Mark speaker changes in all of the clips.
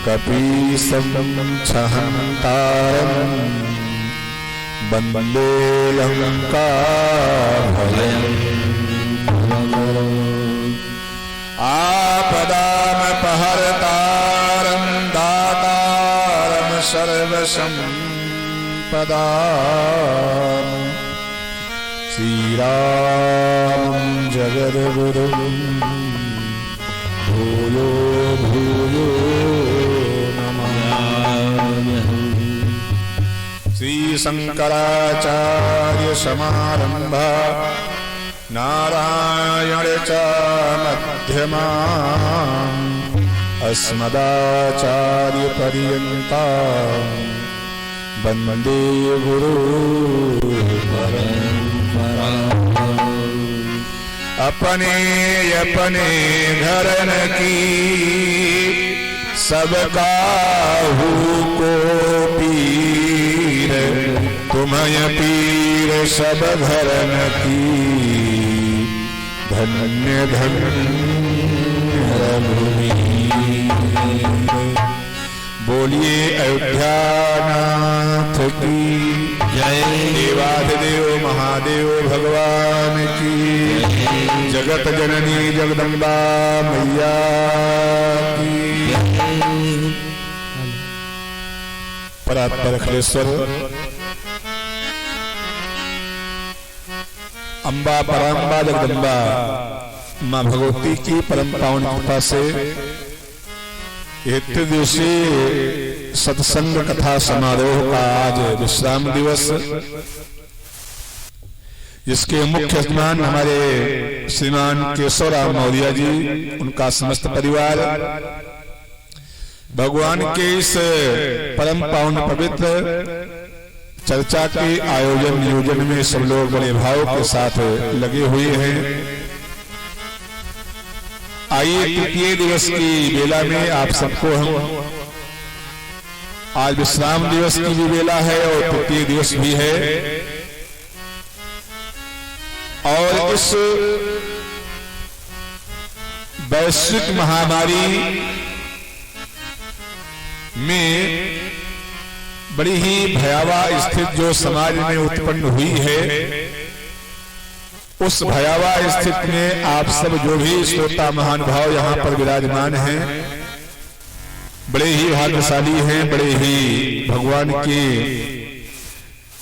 Speaker 1: कपीशं छहन्तारं वन्दे लङ्काभयम् आपदामपहर्तारं दातारं सर्वसम्पदाम् श्रीरामं जगद्गुरुं भूयो भूयो नमाम्यहम्। श्रीशङ्कराचार्य समारम्भा नारायण च मध्यमाम् अस्मदाचार्य पर्यन्ताम् वन्दे गुरु परम्पराम्। अपने अपने घरन की सबका को पीर, तुम्हें पीर सब घरन की धन्य धन्य रघुवीर। बोलिए अयोध्यानाथ की जय। देवाधिदेव महादेव भगवान की जगत जननी जगदम्बा मैया की। परात्पर अखिलेश्वर अम्बा पराम्बा जगदम्बा माँ भगवती की परम पावन कृपा से त्रिदिवसीय सत्संग कथा समारोह का आज विश्राम दिवस, जिसके मुख्य मेहमान हमारे श्रीमान केशवराम मौर्य जी, उनका समस्त परिवार, भगवान के इस परम पावन पवित्र चर्चा के आयोजन नियोजन में सब लोग बड़े भाव के साथ लगे हुए हैं। आइए तृतीय दिवस की बेला में आप सबको हम, आज विश्राम दिवस की भी बेला है और तृतीय दिवस भी है, और इस वैश्विक महामारी में बड़ी ही भयावह स्थिति जो समाज में उत्पन्न हुई है, उस भयावह स्थिति में आप सब जो भी श्रोता महान भाव यहाँ पर विराजमान हैं, बड़े ही भाग्यशाली हैं, बड़े ही भगवान की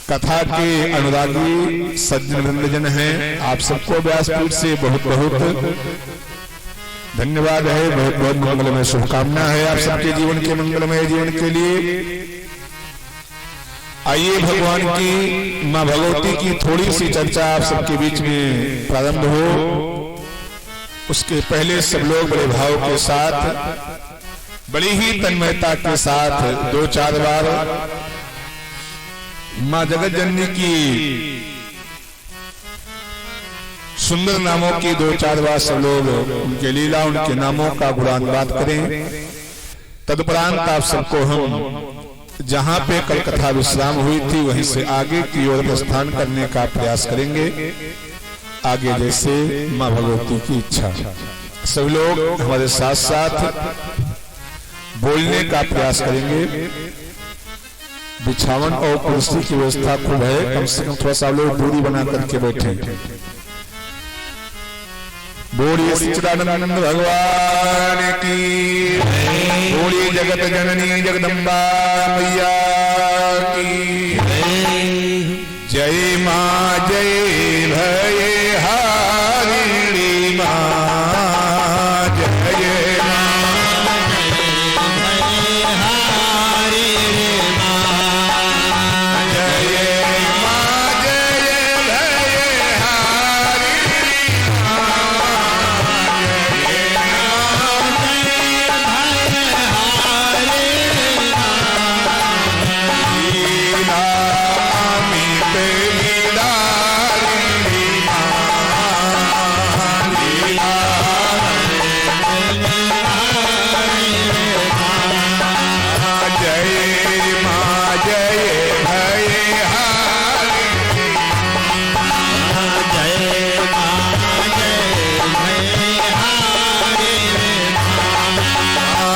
Speaker 1: कथा के अनुरागी सज्जन हैं। आप सबको व्यासपीठ से बहुत बहुत धन्यवाद है, बहुत बहुत मंगलमय शुभकामना है आप सबके जीवन के मंगलमय जीवन के लिए। आइए भगवान की माँ भगवती की थोड़ी सी चर्चा आप सबके बीच में प्रारंभ हो। उसके पहले सब लोग बड़े भाव के साथ, बड़ी ही तन्मयता के साथ दो चार बार माँ जगत जननी की सुंदर नामों की दो चार बार सब लोग उनके लीला उनके नामों का गुणानुवाद करें। तदुपरांत आप सबको हम जहां पे कल कथा विश्राम हुई थी वहीं से आगे की ओर प्रस्थान करने का प्रयास करेंगे। आगे जैसे माँ भगवती की इच्छा। सब लोग हमारे साथ साथ बोलने का प्रयास करेंगे। बिछावन और कुर्सी की व्यवस्था खूब है, कम से कम थोड़ा सा लोग दूरी बना करके बैठे। बोलिए सच्चिदानंद भगवान की, बोलिए जगत जननी जगदम्बा मैया की जय। माँ जय भय हारिणी माँ जय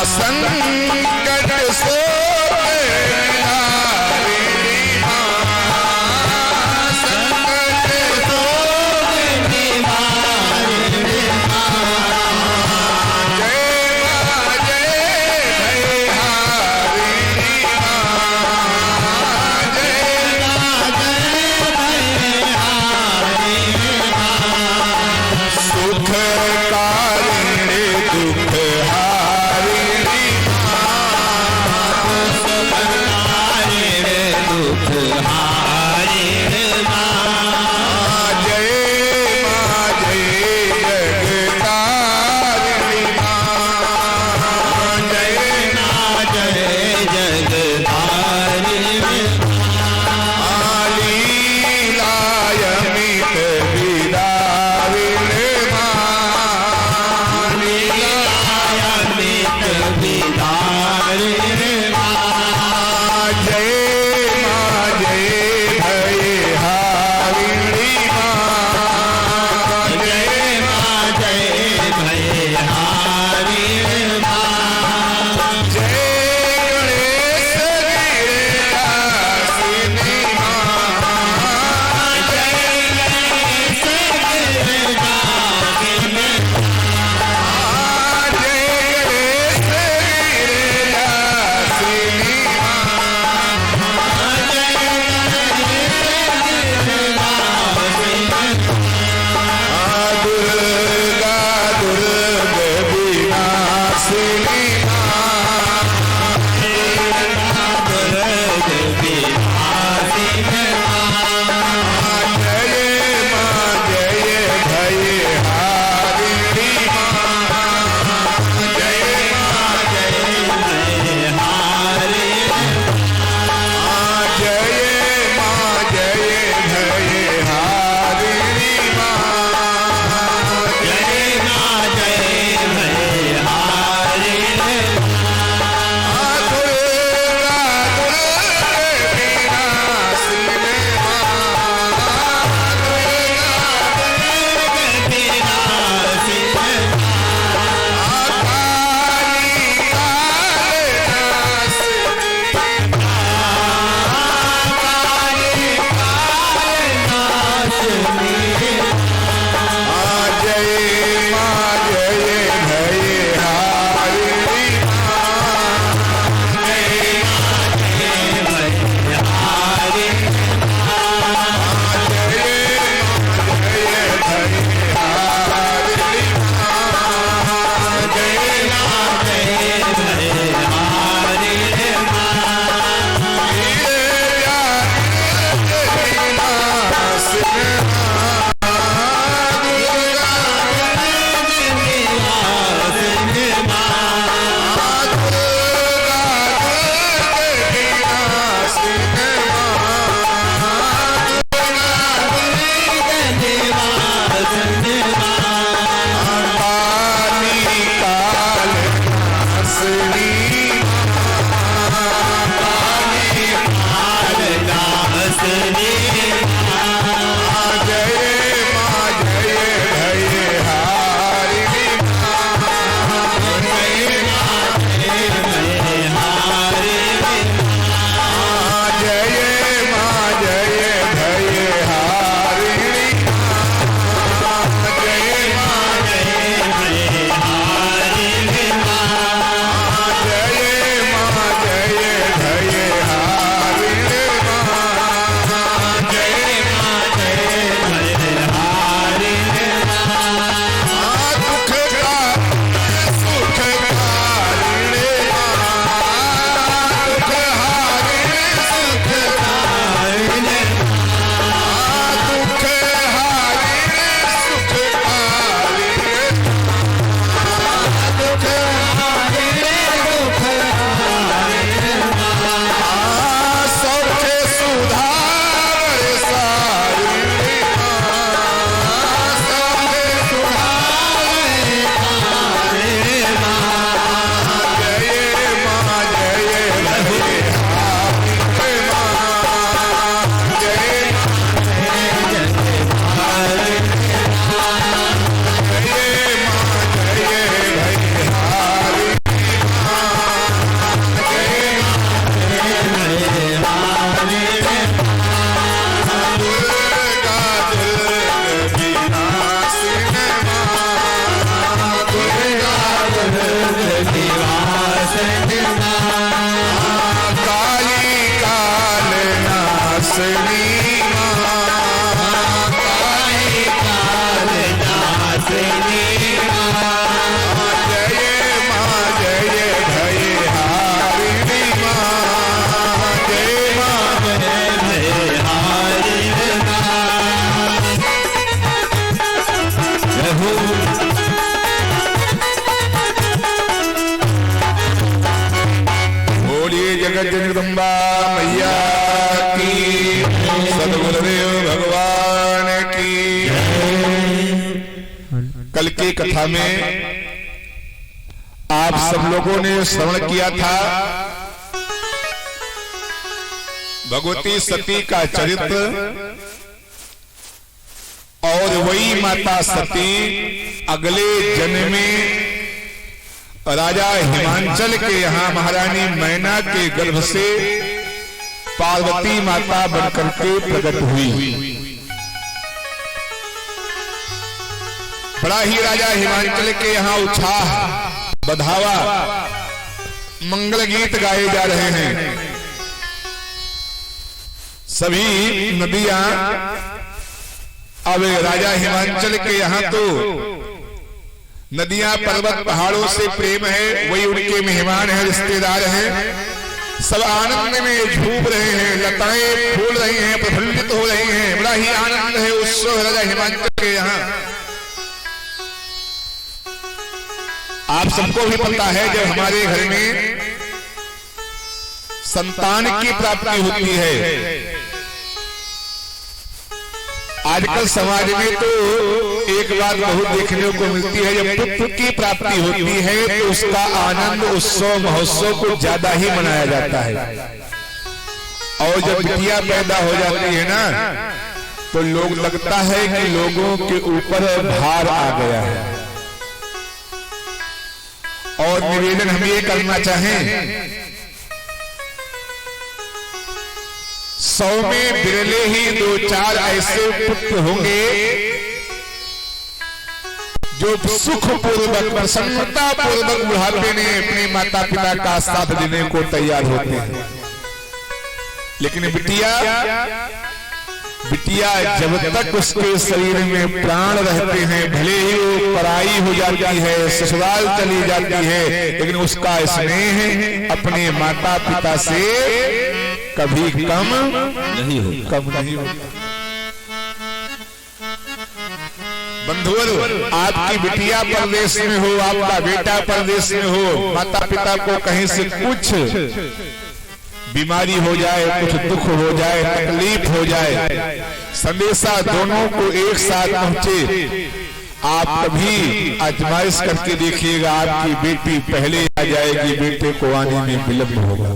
Speaker 1: संकट जगत जगदम्बा मैया की, सदगुरुदेव भगवान की। कल की कथा में आप सब लोगों ने श्रवण किया था भगवती सती का चरित्र, और वही माता सती अगले जन्म में राजा हिमांचल के यहाँ महारानी मैना के गर्भ से पार्वती माता बनकर के प्रकट हुई। बड़ा ही राजा हिमांचल के यहाँ उत्साह, बधावा, मंगल गीत गाए जा रहे हैं। सभी नदियां अब राजा हिमांचल के यहाँ तो नदियां पर्वत पहाड़ों से प्रेम है, वही उनके मेहमान हैं, रिश्तेदार हैं। सब आनंद में झूम रहे हैं, लताएं फूल रही हैं, प्रफुल्लित हो रही हैं। बड़ा ही आनंद है, उत्सव राजा हिमांचल के यहाँ। आप सबको भी पता है जब हमारे घर में संतान की प्राप्ति होती है, आजकल समाज में तो एक बात बहुत देखने को मिलती है, जब पुत्र की प्राप्ति होती है तो उसका आनंद, उत्सव, महोत्सव को ज्यादा ही मनाया जाता है। और जब बिटिया पैदा हो जाती है ना, तो लोग लगता है कि लोगों के ऊपर भार आ गया है। और निवेदन हम ये करना चाहें, 100 में बिरले ही 2-4 ऐसे पुत्र होंगे जो सुख पूर्वक, प्रसन्नता पूर्वक बुढ़ापे में अपने माता पिता का साथ देने को तैयार होते हैं। लेकिन बिटिया जब तक उसके शरीर में प्राण रहते हैं, भले ही वो पराई हो जाती है, ससुराल चली जाती है, लेकिन उसका स्नेह अपने माता पिता से कभी कम नहीं हो। बंधुओं, आपकी बिटिया परदेश में हो, आपका बेटा परदेश में हो, माता पिता को कहीं से कुछ बीमारी हो जाए, कुछ दुख हो जाए, तकलीफ हो जाए, संदेशा दोनों को एक साथ पहुंचे। आप कभी आजमाइश करके देखिएगा, आपकी बेटी पहले आ जाएगी, बेटे को आने में विलंब होगा।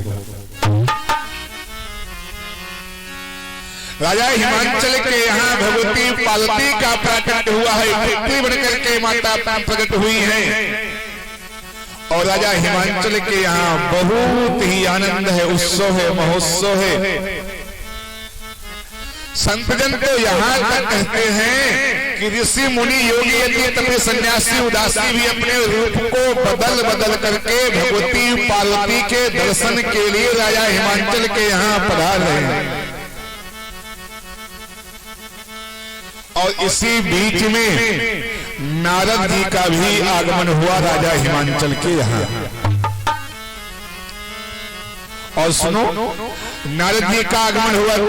Speaker 1: राजा हिमांचल के यहाँ भगवती पार्वती का प्रकट हुआ है, पुत्री बनकर के माता प्रकट हुई है। और राजा हिमांचल के यहाँ बहुत ही आनंद है, उत्सव है, महोत्सव है। संतजन तो यहाँ तक कहते हैं कि ऋषि मुनि योगी यदि तपे सन्यासी उदासी भी अपने रूप को बदल बदल करके भगवती पार्वती के दर्शन के लिए राजा हिमांचल के यहाँ पधार रहे हैं। और इसी बीच में नारद जी का भी आगमन हुआ राजा हिमांचल के यहाँ। और सुनो, नारद जी का आगमन हुआ तो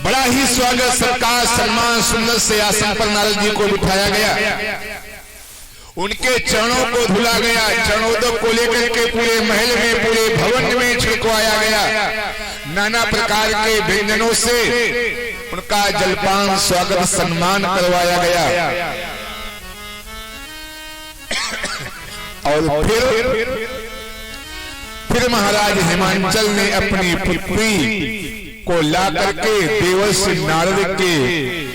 Speaker 1: बड़ा ही स्वागत, सत्कार, सम्मान, सुंदर से आसन पर नारद जी को बिठाया गया। उनके चरणों को धुला गया, चरणोदक को लेकर के पूरे महल में, पूरे भवन में छिड़कवाया गया। नाना प्रकार के व्यंजनों से उनका जलपान, स्वागत, सम्मान करवाया गया। और फिर महाराज हिमांचल ने अपनी पुत्री को ला करके देवर्षि नारद के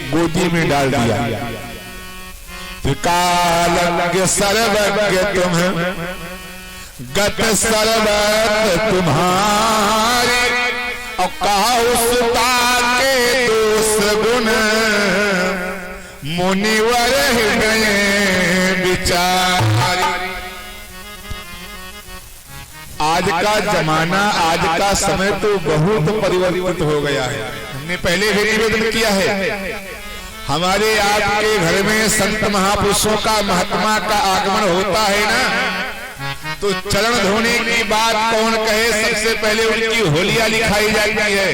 Speaker 1: गोदी में डाल दिया। कालज्ञ सर्वज्ञ तुम, गत सर्वत तुम्हारे, और कहा के दोष गुण मुनिवर गए विचार। आज का जमाना, आज का समय तो बहुत परिवर्तित हो गया है। हमने पहले भी निवेदन किया है, हमारे आपके घर में संत महापुरुषों का, महात्मा का आगमन होता है ना, तो चरण धोने की बात कौन कहे, सबसे पहले उनकी होलिया लिखाई जाती है,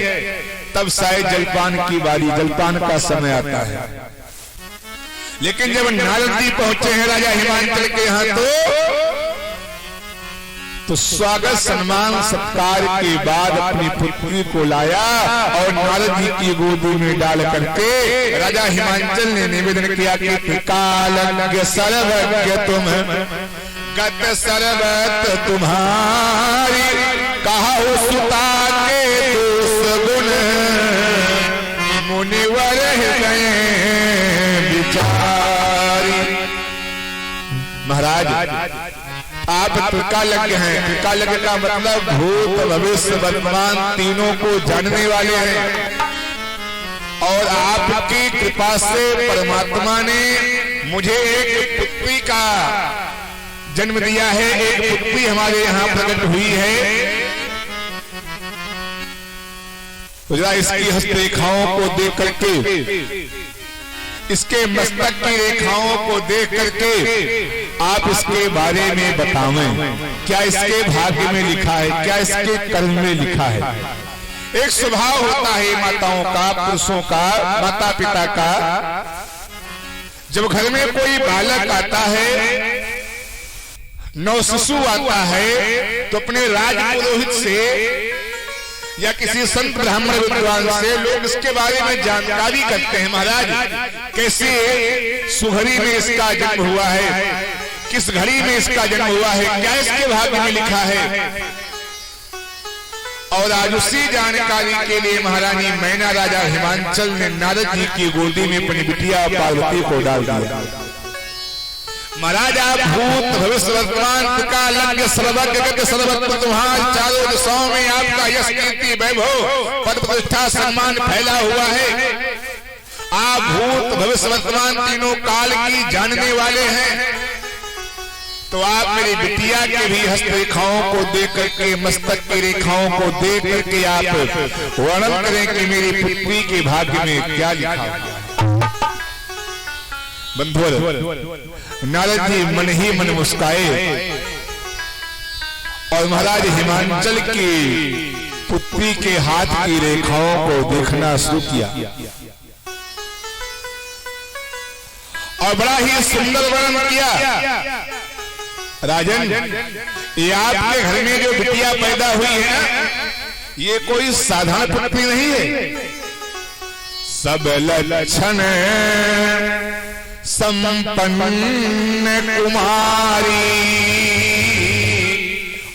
Speaker 1: तब शायद जलपान की बारी, जलपान का समय आता है। लेकिन जब नारद जी पहुंचे हैं राजा हिमांचल के यहाँ, तो स्वागत, सम्मान, सत्कार के बाद अपनी पुत्री को लाया और नारद जी की गोदी में डाल करके राजा हिमांचल ने निवेदन किया कि कालज्ञ सर्वज्ञ तुम, गत सर्वत तुम्हारी कहो सुता के दोष गुण मुनिवर गए विचारी। महाराज आप त्रिकालज्ञ हैं। त्रिकालज्ञ का मतलब भूत भविष्य वर्तमान तीनों को जानने वाले हैं और आपकी कृपा से परमात्मा ने मुझे एक पुत्री का जन्म दिया है। एक पुत्री हमारे यहाँ प्रकट हुई है। तो जरा इसकी हस्तरेखाओं को देख करके, इसके मस्तक की रेखाओं को देख करके आप इसके बारे में बतावें। क्या इसके भाग्य में लिखा है, क्या इसके कर्म में लिखा है। एक स्वभाव होता है माताओं का, पुरुषों का, माता पिता का, जब घर में कोई बालक आता है, नव शिशु आता है, तो अपने राज पुरोहित से या किसी संत ब्राह्मण विद्वान से लोग इसके बारे में जानकारी करते हैं। महाराज कैसे सुघड़ी में इसका जन्म हुआ है, किस घड़ी में इसका जन्म हुआ है, क्या इसके भाग्य में लिखा है। और आज उसी जानकारी के लिए महारानी मैना राजा हिमांचल ने नारद जी की गोदी में अपनी बिटिया पार्वती को डाल दिया। महाराज आप भूत भविष्य वर्तमान त्रिकालज्ञ सर्वज्ञ गति सर्वत्र तुम्हारे चारों दिशाओं में आपका यश कीर्ति वैभव पद प्रतिष्ठा सम्मान फैला हुआ है। आप भूत भविष्य वर्तमान तीनों काल की जानने वाले हैं। तो आप मेरी बिटिया के भी हस्तरेखाओं को देख करके, मस्तक की रेखाओं को देख करके आप वर्णन करें कि मेरी पुत्री के भाग्य में क्या लिखा। बंधुवर नारद जी मन ही मन मुस्काए और महाराज हिमांचल की पुत्री के हाथ की रेखाओं को देखना शुरू किया और बड़ा ही सुंदर वर्णन किया। राजन, ये आपके घर में जो बिटिया पैदा हुई है, ये कोई साधारण पुत्री नहीं है। सब लक्षण संपन्न कुमारी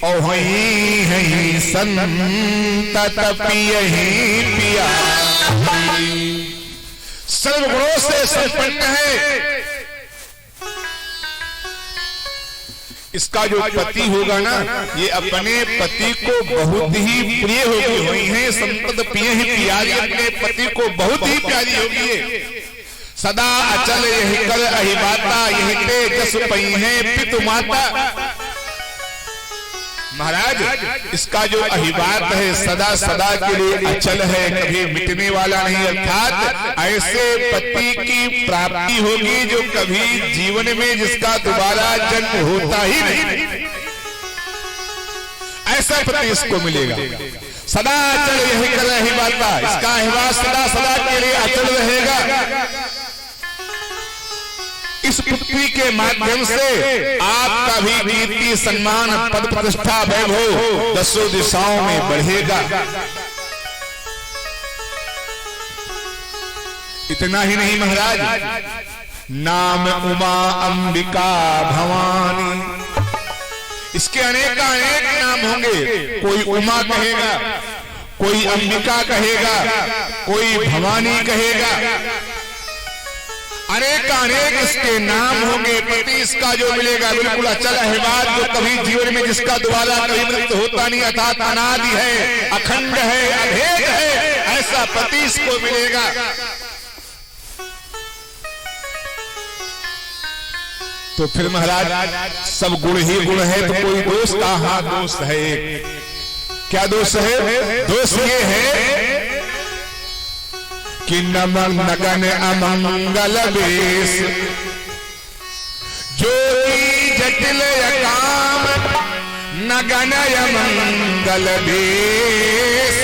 Speaker 1: और वही संतति यही पिया। सर्वगुणों से संपन्न है। इसका जो पति होगा ना, ये अपने पति को बहुत ही प्रिय होगी हुई है। संपद पिय ही प्यारी, अपने पति को बहुत ही प्यारी होगी। सदा अचल यही कर अहिबाता, यही ते जस पई है पितु माता। महाराज इसका जो अहिबात है सदा सदा के लिए अचल है, कभी मिटने वाला नहीं। अर्थात ऐसे पति की प्राप्ति होगी जो कभी जीवन में जिसका दोबारा जन्म होता ही नहीं, ऐसा पति इसको मिलेगा। सदा अचल यही कर अहिबाता, इसका अहिबात सदा सदा के लिए अचल रहेगा। इस पुत्री के माध्यम से आपका भी कीर्ति सम्मान पद प्रतिष्ठा वैभव दसों दिशाओं में बढ़ेगा। इतना ही नहीं महाराज, नाम उमा अंबिका भवानी, इसके अनेक नाम होंगे। कोई उमा कहेगा, कोई अंबिका कहेगा, कोई भवानी कहेगा। अनेक इसके नाम होंगे। पति इसका जो मिलेगा बिल्कुल अचल अहिबात, जो कभी जीवन में जिसका दोबारा कभी मृत्यु होता नहीं, अर्थात अनादि है, अखंड है, अभेद है, ऐसा पति इसको मिलेगा। तो फिर महाराज सब गुण ही गुण है, तो कोई दोष कहाँ दोष है। क्या दोष है? दोष ये है कि नगन अमंगल वेश, जो जटिल काम नगन अमंगल वेश,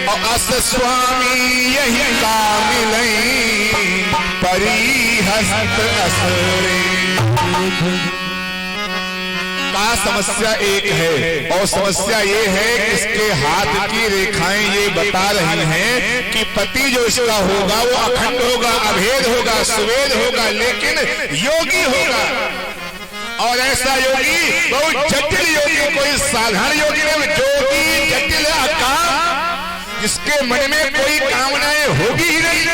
Speaker 1: और अस स्वामी यही कामिलई परिहस्त असरे। का समस्या एक है, और समस्या ये है कि इसके हाथ की रेखाएं ये बता रही हैं कि पति जो इसका होगा वो अखंड होगा, अभेद होगा, सुवेद होगा, लेकिन योगी होगा। और ऐसा योगी बहुत जटिल योगी, कोई साधारण योगी नहीं, जोगी जटिल अकाम, जिसके मन में कोई कामनाएं होगी ही नहीं।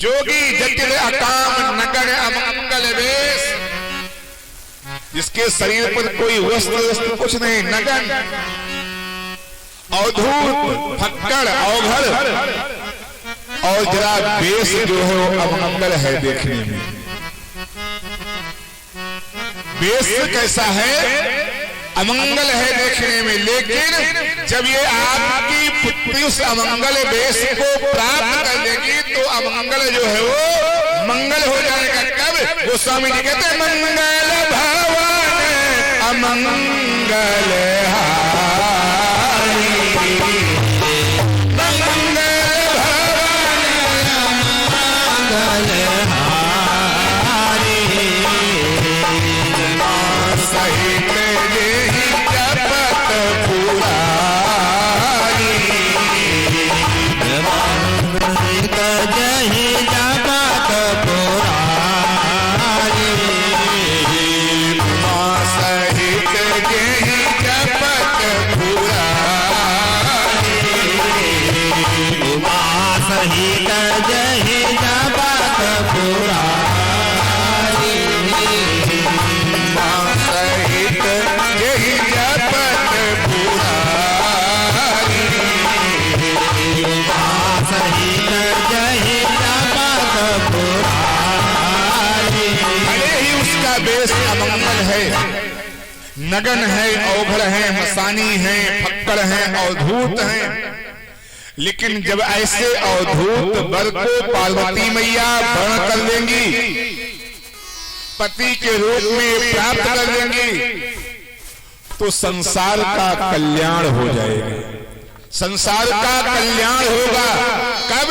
Speaker 1: जोगी जटिल अकाम नगण अमंगल वेश, जिसके शरीर पर कोई वस्त्र कुछ नहीं, नगन अवधूत फक्कड़ अवघड़, और जरा वेश जो है वो अमंगल है देखने में। वेश कैसा है? अमंगल है देखने में। लेकिन जब ये आपकी पुत्री उस अमंगल वेश को प्राप्त कर लेगी तो अमंगल जो है वो मंगल हो जाएगा। कब? वो स्वामी जी कहते हैं मंगल भवन अमंगल हारी, मंगल भवन अमंगल हारी, सहित यही जपत पुरारी, सहित यही जपत पुरारी, सहित यही जपत पुरारी, सहित यही जपत पुरारी, सहित यही जपत पुरारी, सहित यही जपत पुरारी। भले ही उसका वेश अमंगल है, नगन है, अवघड़ है, मसानी है, फक्कड़ है, अवधूत है, लेकिन जब ऐसे अवधूत वर को पार्वती मैया वर्ण कर लेंगी, पति के रूप में प्राप्त कर लेंगी, तो संसार का कल्याण हो जाएगा। संसार का कल्याण होगा कब?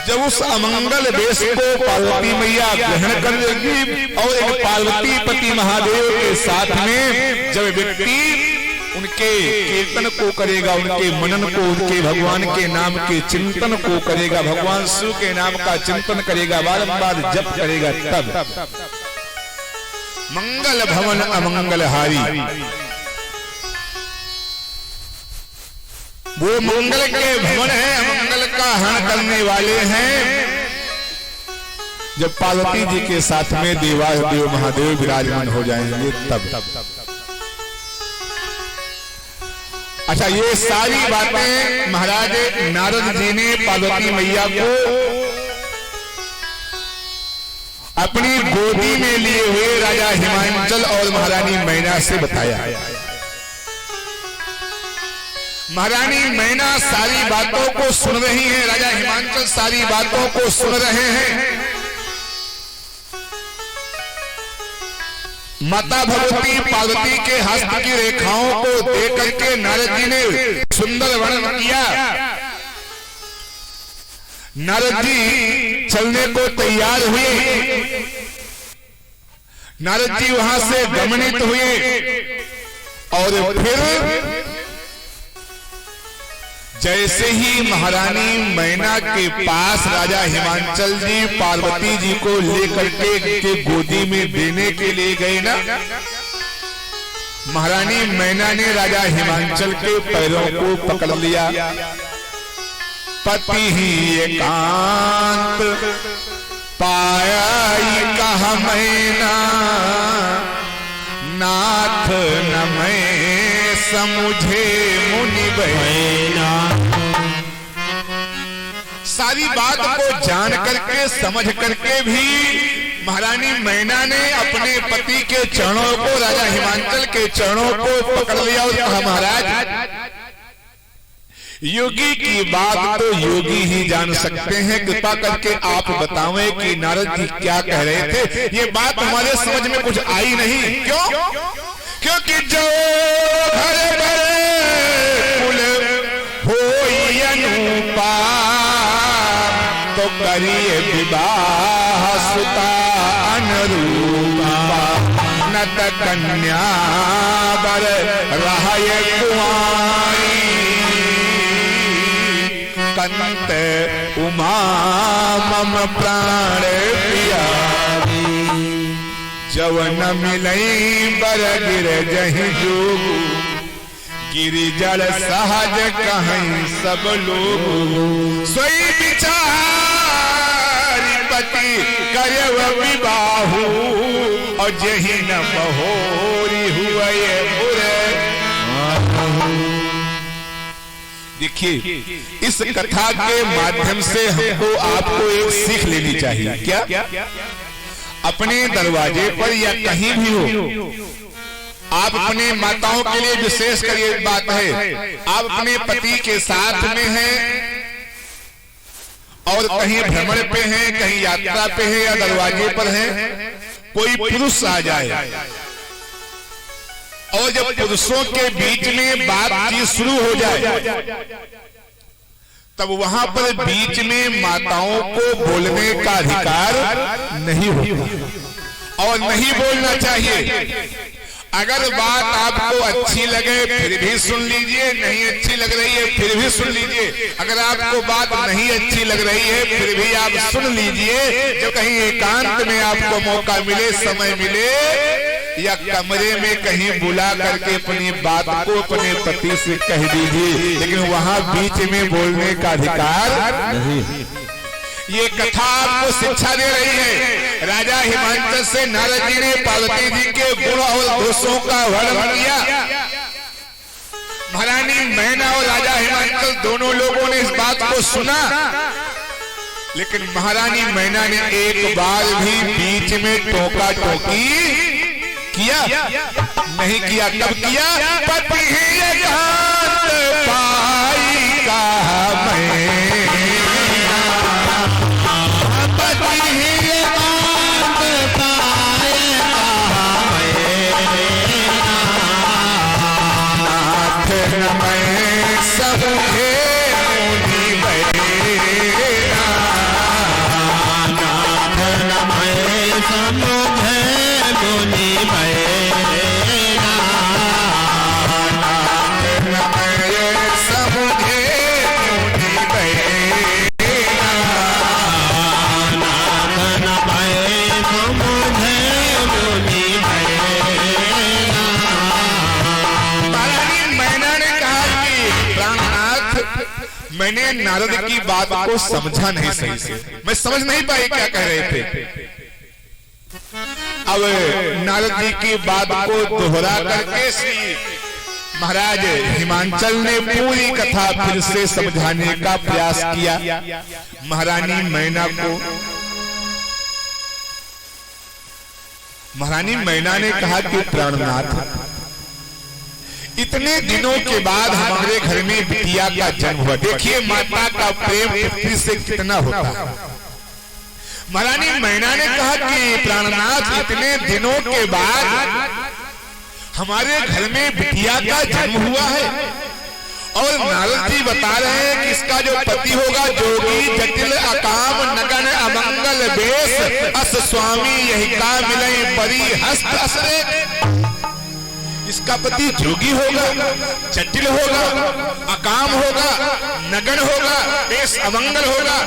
Speaker 1: जब उस अमंगल वेश को पार्वती मैया ग्रहण कर लेगी और एक पार्वती पति महादेव के साथ में जब व्यक्ति उनके कीर्तन को करेगा, उनके मनन को, उनके भगवान के नाम के चिंतन को करेगा, भगवान शिव के नाम का चिंतन करेगा, बारंबार जप करेगा, तब मंगल भवन अमंगल हारी, वो मंगल के भवन है, अमंगल का हरण करने वाले हैं। जब पार्वती जी के साथ में देवादेव महादेव विराजमान हो जाएंगे तब। अच्छा, ये सारी बातें महाराज नारद जी ने पार्वती मैया को अपनी गोदी में लिए हुए राजा हिमांचल और महारानी मैना से बताया। महारानी मैना सारी बातों को सुन रही हैं, राजा हिमांचल सारी बातों को सुन रहे हैं। माता भगवती पार्वती के हस्त की रेखाओं को देख करके नारद जी ने सुंदर वर्णन किया। नारद जी चलने को तैयार हुए। नारद जी वहां से गमनित हुए और फिर जैसे ही महारानी मैना के पास राजा हिमांचल जी पार्वती जी को लेकर के गोदी में देने के लिए गए ना, महारानी मैना ने राजा हिमांचल के पैरों को पकड़ लिया। पति ही एकांत पाया कहा मैना, नाथ न मैं समुझे मुनि बहना। सारी बात को जान करके समझ करके भी महारानी मैना ने अपने पति के चरणों को, राजा हिमांचल के चरणों को पकड़ लिया और कहा, महाराज योगी की बात तो योगी ही जान सकते हैं, कृपा करके आप बतावें कि नारद जी क्या कह रहे थे। ये बात हमारे समझ में कुछ आई नहीं। क्यों? क्योंकि जो घर बड़े कुल होई अनुपा, तो करिए विवाह सुता अनुरूपा, नत कन्या बर रहे कुआरी, कंत उमा मम प्राण प्यारी। जवन मिलई बर गिर जही जोग, गिरी जल सहज कहीं सब लोग, सोई बिचारी पति करव विबाहु, और जही न बहोरी हुए बुरे। देखिए, इस कथा के माध्यम से हमको आपको एक सीख लेनी चाहिए। क्या? अपने दरवाजे पर या कहीं भी हो, आप अपने माताओं के लिए विशेष कर ये बात है, आप अपने पति के साथ में हैं और कहीं भ्रमण पे हैं, कहीं यात्रा पे हैं या दरवाजे पर हैं, कोई पुरुष आ जाए और जब पुरुषों के बीच में बातचीत शुरू हो जाए, तब वहां पर बीच में माताओं को बोलने का अधिकार नहीं होता और नहीं बोलना चाहिए। अगर बात आपको अच्छी लगे फिर भी सुन लीजिए, नहीं अच्छी लग रही है फिर भी सुन लीजिए। अगर आपको बात नहीं अच्छी लग रही है फिर भी आप सुन लीजिए। जब कहीं एकांत में आपको मौका मिले, समय मिले, या कमरे में कहीं बुला करके अपनी बात को अपने पति से कह दीजिए, लेकिन वहां बीच में बोलने का अधिकार नहीं। ये कथा आपको शिक्षा दे रही है। राजा हिमांचल से नारद जी ने पार्वती जी के गुण और दोषों का वर्णन किया। महारानी मैना और राजा हिमांचल दोनों लोगों ने इस बात को सुना, लेकिन महारानी मैना ने एक बार भी बीच में टोका टोकी किया नहीं किया। कब किया? पति एकांत पाई का मैं, पति एकांत पाए नाथ मैं सब मुनि बैरा, नाथ मैं सब मुनि बैरा, मैंने नारद की बात को समझा नहीं सही से, मैं समझ नहीं पाई क्या कह रहे थे। अब नारद जी की बात को दोहरा करके श्री महाराज हिमांचल ने पूरी कथा फिर से समझाने का प्रयास किया महारानी मैना को। महारानी मैना ने कहा कि प्राणनाथ, इतने दिनों के बाद हमारे घर में बिटिया का जन्म हुआ। देखिए माता का प्रेम पुत्री से कितना होता है। महारानी मैना ने कहा कि प्राणनाथ, इतने दिनों के बाद हमारे घर में बिटिया का जन्म हुआ है, और नारद जी बता रहे हैं कि इसका जो पति होगा जोगी जटिल अकाम नगन अमंगल बेश, अस स्वामी यही का मिले परी हस्त असरे। इसका पति जोगी होगा, जटिल होगा, अकाम होगा, नगन होगा, देश अमंगल होगा।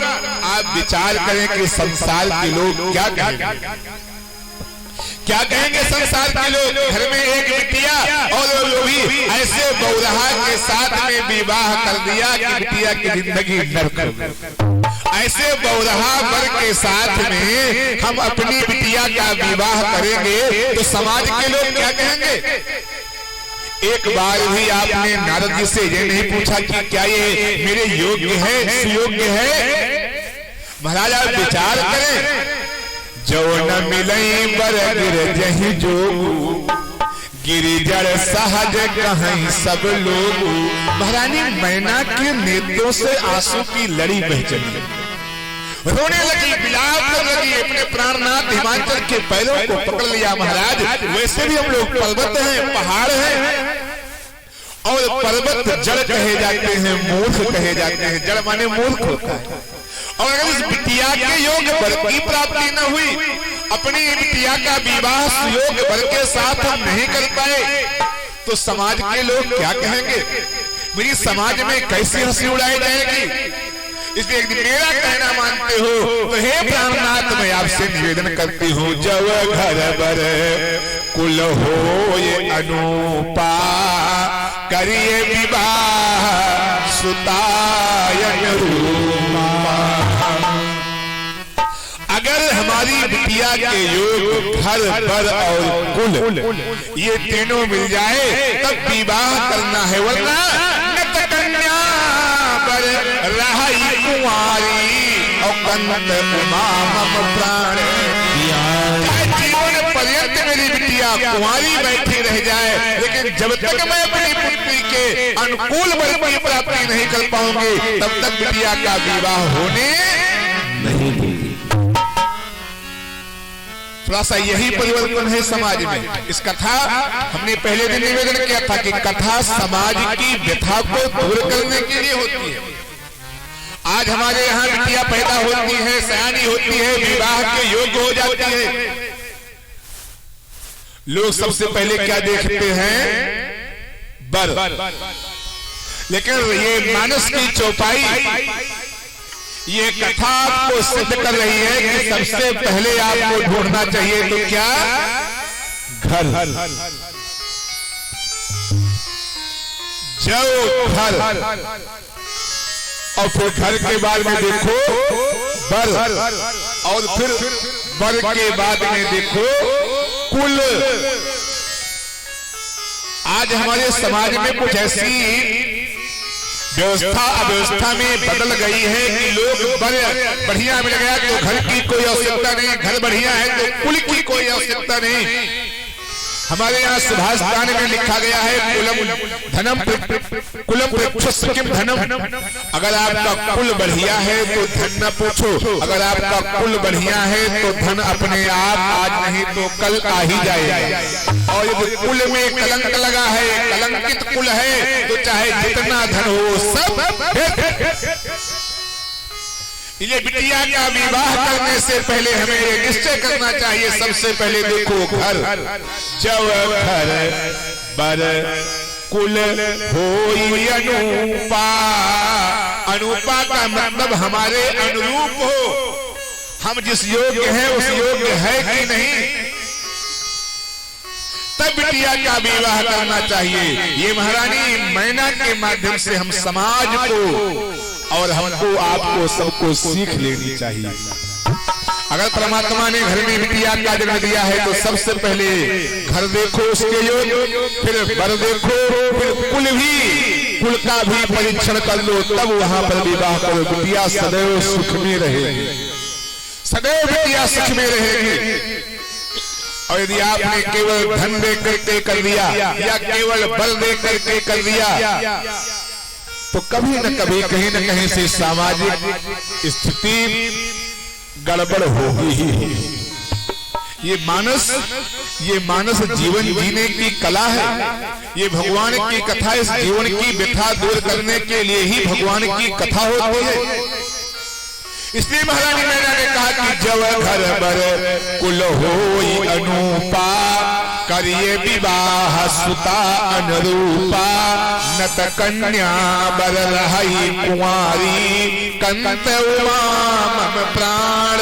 Speaker 1: आप विचार करें कि संसार के लोग क्या कहेंगे, क्या कहेंगे संसार के लोग। घर में एक बिटिया और वो भी ऐसे बौरहा के साथ में विवाह कर दिया कि बिटिया की जिंदगी नर्क हो गई। ऐसे बौरहा वर के साथ में हम अपनी बिटिया का विवाह करेंगे तो समाज के लोग क्या कहेंगे। एक बार भी आपने नारद जी से ये नहीं पूछा कि क्या ये मेरे योग्य है, सुयोग्य है। महाराज आप विचार करें, जो न मिलई बर गिर जही जोगु, गिरिजर सहज कहीं सब लोग। महारानी मैना के नेत्रों से आंसू की लड़ी बह चली, रोने लगी, विलाप करने लगी, अपने प्राणनाथ हिमांचल के पैरों को पकड़ लिया। महाराज वैसे भी हम लोग पर्वत हैं, पहाड़ हैं, और पर्वत जड़ कहे जाते हैं, मूर्ख कहे जाते हैं। जड़ माने मूर्ख होता है। और अगर इस बिटिया के योग्य वर की प्राप्ति न हुई, अपनी बिटिया का विवाह सुयोग्य वर के साथ हम नहीं कर पाए, तो समाज के लोग क्या कहेंगे। मेरी समाज में कैसी हंसी उड़ाई जाएगी। इसलिए यदि मेरा कहना मानते हो तो हे प्राणनाथ मैं आपसे निवेदन करती हूँ, जब घर बर कुल हो ये अनुपा करिए विवाह सुतायन रूपा। अगर हमारी बिटिया के योग घर बर और कुल ये तीनों मिल जाए तब विवाह करना है, वरना नत कन्या बर रही कुंवारी और कंत मम प्राण। जीवन पर्यंत मेरी बिटिया कुंवारी बैठी रह जाए, लेकिन जब तक मैं अपनी पुत्री के अनुकूल वर की प्राप्ति नहीं कर पाऊंगी तब तक बिटिया का विवाह होने नहीं देगी। थोड़ा सा यही परिवर्तन है समाज में। इस कथा हमने पहले दिन निवेदन किया था कि कथा समाज की व्यथा को दूर करने के लिए होती है। आज हमारे यहाँ बिटिया पैदा होती है, सयानी होती है, विवाह के योग्य हो जाती है, लोग सबसे पहले क्या देखते हैं? बर। लेकिन ये मानस की चौपाई ये कथा आपको सिद्ध कर रही है कि सबसे पहले आपको ढूंढना चाहिए तो क्या? घर। जो घर और फिर घर के बाद में देखो बर, और फिर बर के बाद में देखो कुल। आज हमारे समाज में कुछ ऐसी व्यवस्था अव्यवस्था में बदल गई है कि लोग बढ़िया मिल गया तो घर की कोई आवश्यकता नहीं, घर बढ़िया है तो कुल की कोई आवश्यकता नहीं। हमारे यहाँ सुभाष दान में लिखा गया है कुलम धनम कुलम किम धनम। अगर आपका कुल बढ़िया है तो धन न पूछो, अगर आपका कुल बढ़िया है तो धन अपने आप आज नहीं तो कल आ ही जाएगा। और यदि कुल में कलंक लगा है, कलंकित कुल है, तो चाहे जितना धन हो सब। ये बिटिया का विवाह करने से पहले हमें ये निश्चय करना चाहिए, सबसे पहले देखो घर। जब घर बर कुल होई अनुपा, अनुपा का मतलब हमारे अनुरूप हो, हम जिस योग्य हैं उस योग्य है कि नहीं, तब बिटिया का विवाह करना चाहिए। ये महारानी मैना के माध्यम से हम समाज को और हमको आपको सबको सीख लेनी चाहिए। अगर परमात्मा ने घर में बिटिया का जन्म दिया है तो सबसे पहले घर देखो उसके योग, फिर बर देखो, फिर कुल भी, कुल का भी परीक्षण कर लो, तब वहां पर विवाह करो। बिटिया सदैव सुख में रहेगी, सदैव बिटिया सुख में रहेगी। और यदि आपने केवल धन दे करके कर दिया या केवल बल दे करके कर दिया तो कभी न कभी कहीं न कहीं से सामाजिक स्थिति गड़बड़ होगी ही। ये मानस जीवन जीने की कला है। ये भगवान की कथा इस जीवन की व्यथा दूर करने के लिए ही भगवान की कथा होती है। इसलिए महारानी मैना ने कहा कि जब घर बर कुल होई अनुपा करिए विवाह सुता अनुरूपा, नत कन्या बर रही कुंवारी कंत उमा मम प्राण।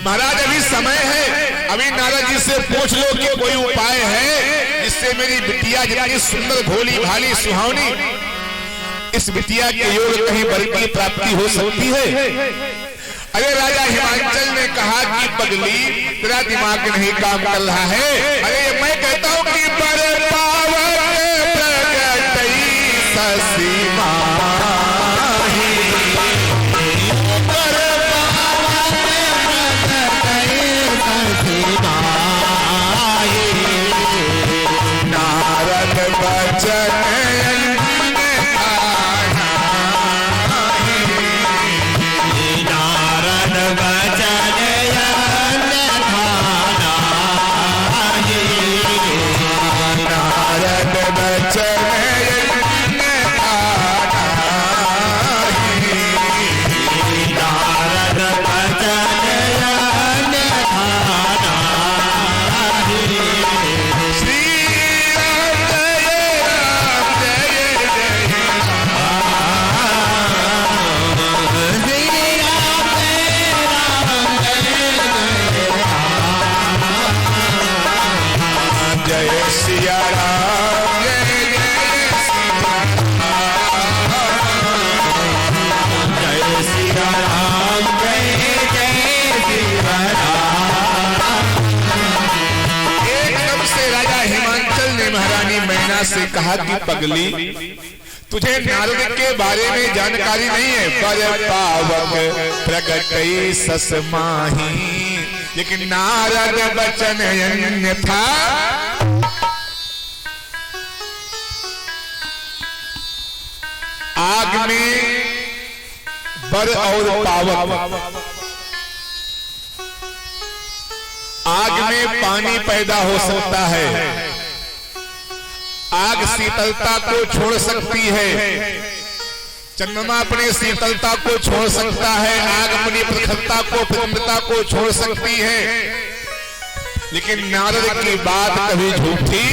Speaker 1: महाराज अभी समय है, अभी नारद जी से पूछ लो कि कोई उपाय है जिससे मेरी बिटिया जितनी सुंदर भोली भाली सुहावनी, इस बिटिया के योग कहीं बर की प्राप्ति हो सकती है। अरे राजा हिमांचल ने कहा कि पगली तेरा दिमाग नहीं काम कर रहा है। अरे मैं कहता हूँ कि बर पावन प्रगटई ससीमा, नारद बचन जय सिया राम जय जय सिया राम जय सिया राम। एकदम से राजा हिमांचल ने महारानी मैना से कहा कि पगली, तुझे नारद के बारे में जानकारी नहीं है। पर पावक प्रगटई सस माही, लेकिन नारद बचन अन्यथा। आग में बर और पावक, आग में पानी पैदा हो सकता है, आग शीतलता को छोड़ सकती है, चंद्रमा अपनी शीतलता को छोड़ सकता है, आग अपनी प्रखरता को प्रचंडता को छोड़ सकती है, लेकिन नारद की बात कभी झूठी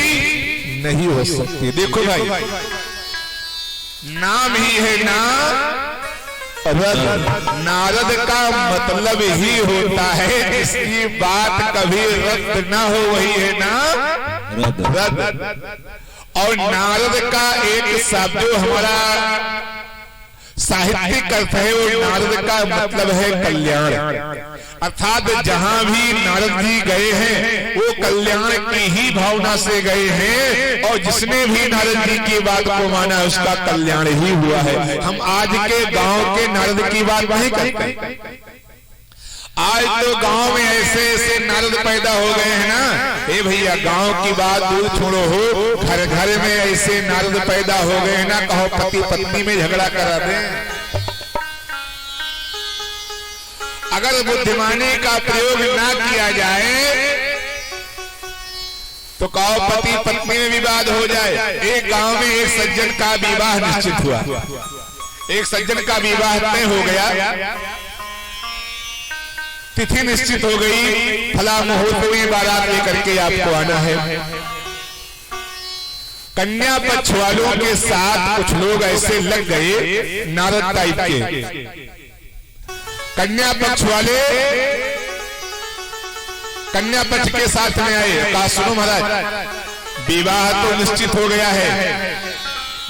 Speaker 1: नहीं हो सकती। देखो भाई, नाम ही है नारद का मतलब ही होता है जिसकी बात कभी रद्द ना हो, वही है ना रद्द। और नारद का एक शब्द जो हमारा साहित्यिक अर्थ है, वो नारद का मतलब है कल्याण। अर्थात जहां भी नारद जी गए हैं वो कल्याण की ही भावना से गए हैं, और जिसने भी नारद जी की बात को माना उसका कल्याण ही हुआ है। हम आज के गांव के नारद की बात नहीं करते हैं। आज तो गांव में ऐसे ऐसे नारद पैदा हो गए हैं ना। ए भैया, गांव की बात दूर छोड़ो हो, घर घर में ऐसे नारद पैदा हो गए हैं ना, कहो पति पत्नी में झगड़ा करा दें। अगर बुद्धिमानी का प्रयोग ना किया जाए तो कहो पति पत्नी में विवाद हो जाए। एक गांव में एक सज्जन का विवाह निश्चित हुआ, एक सज्जन का विवाह तय हो गया, तिथि निश्चित हो गई, फला मुहूर्त में बारात लेकर के आपको आना है। कन्या पक्ष वालों के साथ कुछ लोग ऐसे लग गए नारद टाइप के। कन्या पक्ष वाले कन्या पक्ष के साथ में आए, कहा सुनो महाराज, विवाह तो निश्चित हो गया है,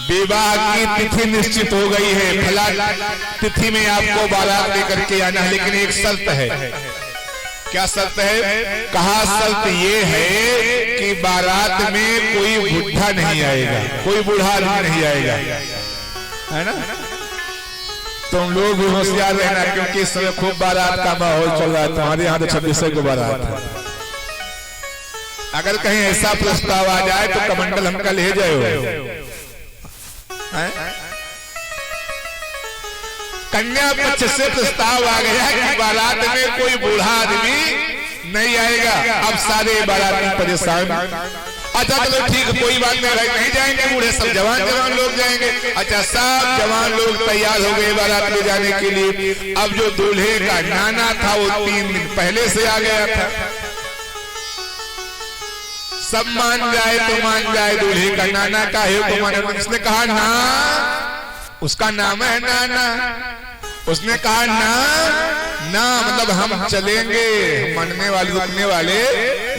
Speaker 1: विवाह की तिथि निश्चित हो गई है, फला तिथि में आपको बारात लेकर के आना है, लेकिन एक शर्त है। क्या शर्त है? कहा शर्त ये है कि बारात में कोई बुढ़ा नहीं आएगा, कोई बूढ़ा नहीं आएगा, है ना। तुम लोग भी होशियार रहना, क्योंकि इस समय खूब बारात का माहौल चल रहा है। तुम्हारे यहाँ तो 26 को बारात है। अगर कहीं ऐसा प्रस्ताव आ जाए तो कमंडल हमका ले जाओ। कन्या पक्ष से प्रस्ताव आ गया कि बारात में कोई बूढ़ा आदमी नहीं आएगा। अब सारे बाराती परेशान। अच्छा चलो ठीक, कोई बात नहीं जाएंगे बूढ़े, सब जवान जवान लोग जाएंगे। अच्छा, सब जवान लोग तैयार हो गए बारात में जाने के लिए। अब जो दूल्हे का नाना था वो 3 दिन पहले से आ गया था। सब मान जाए तो मान जाए, दूल्हे का नाना का है तो माने। उसने कहा ना, उसका नाम है नाना। उसने कहा ना मतलब हम चलेंगे, मानने वाले रुकने वाले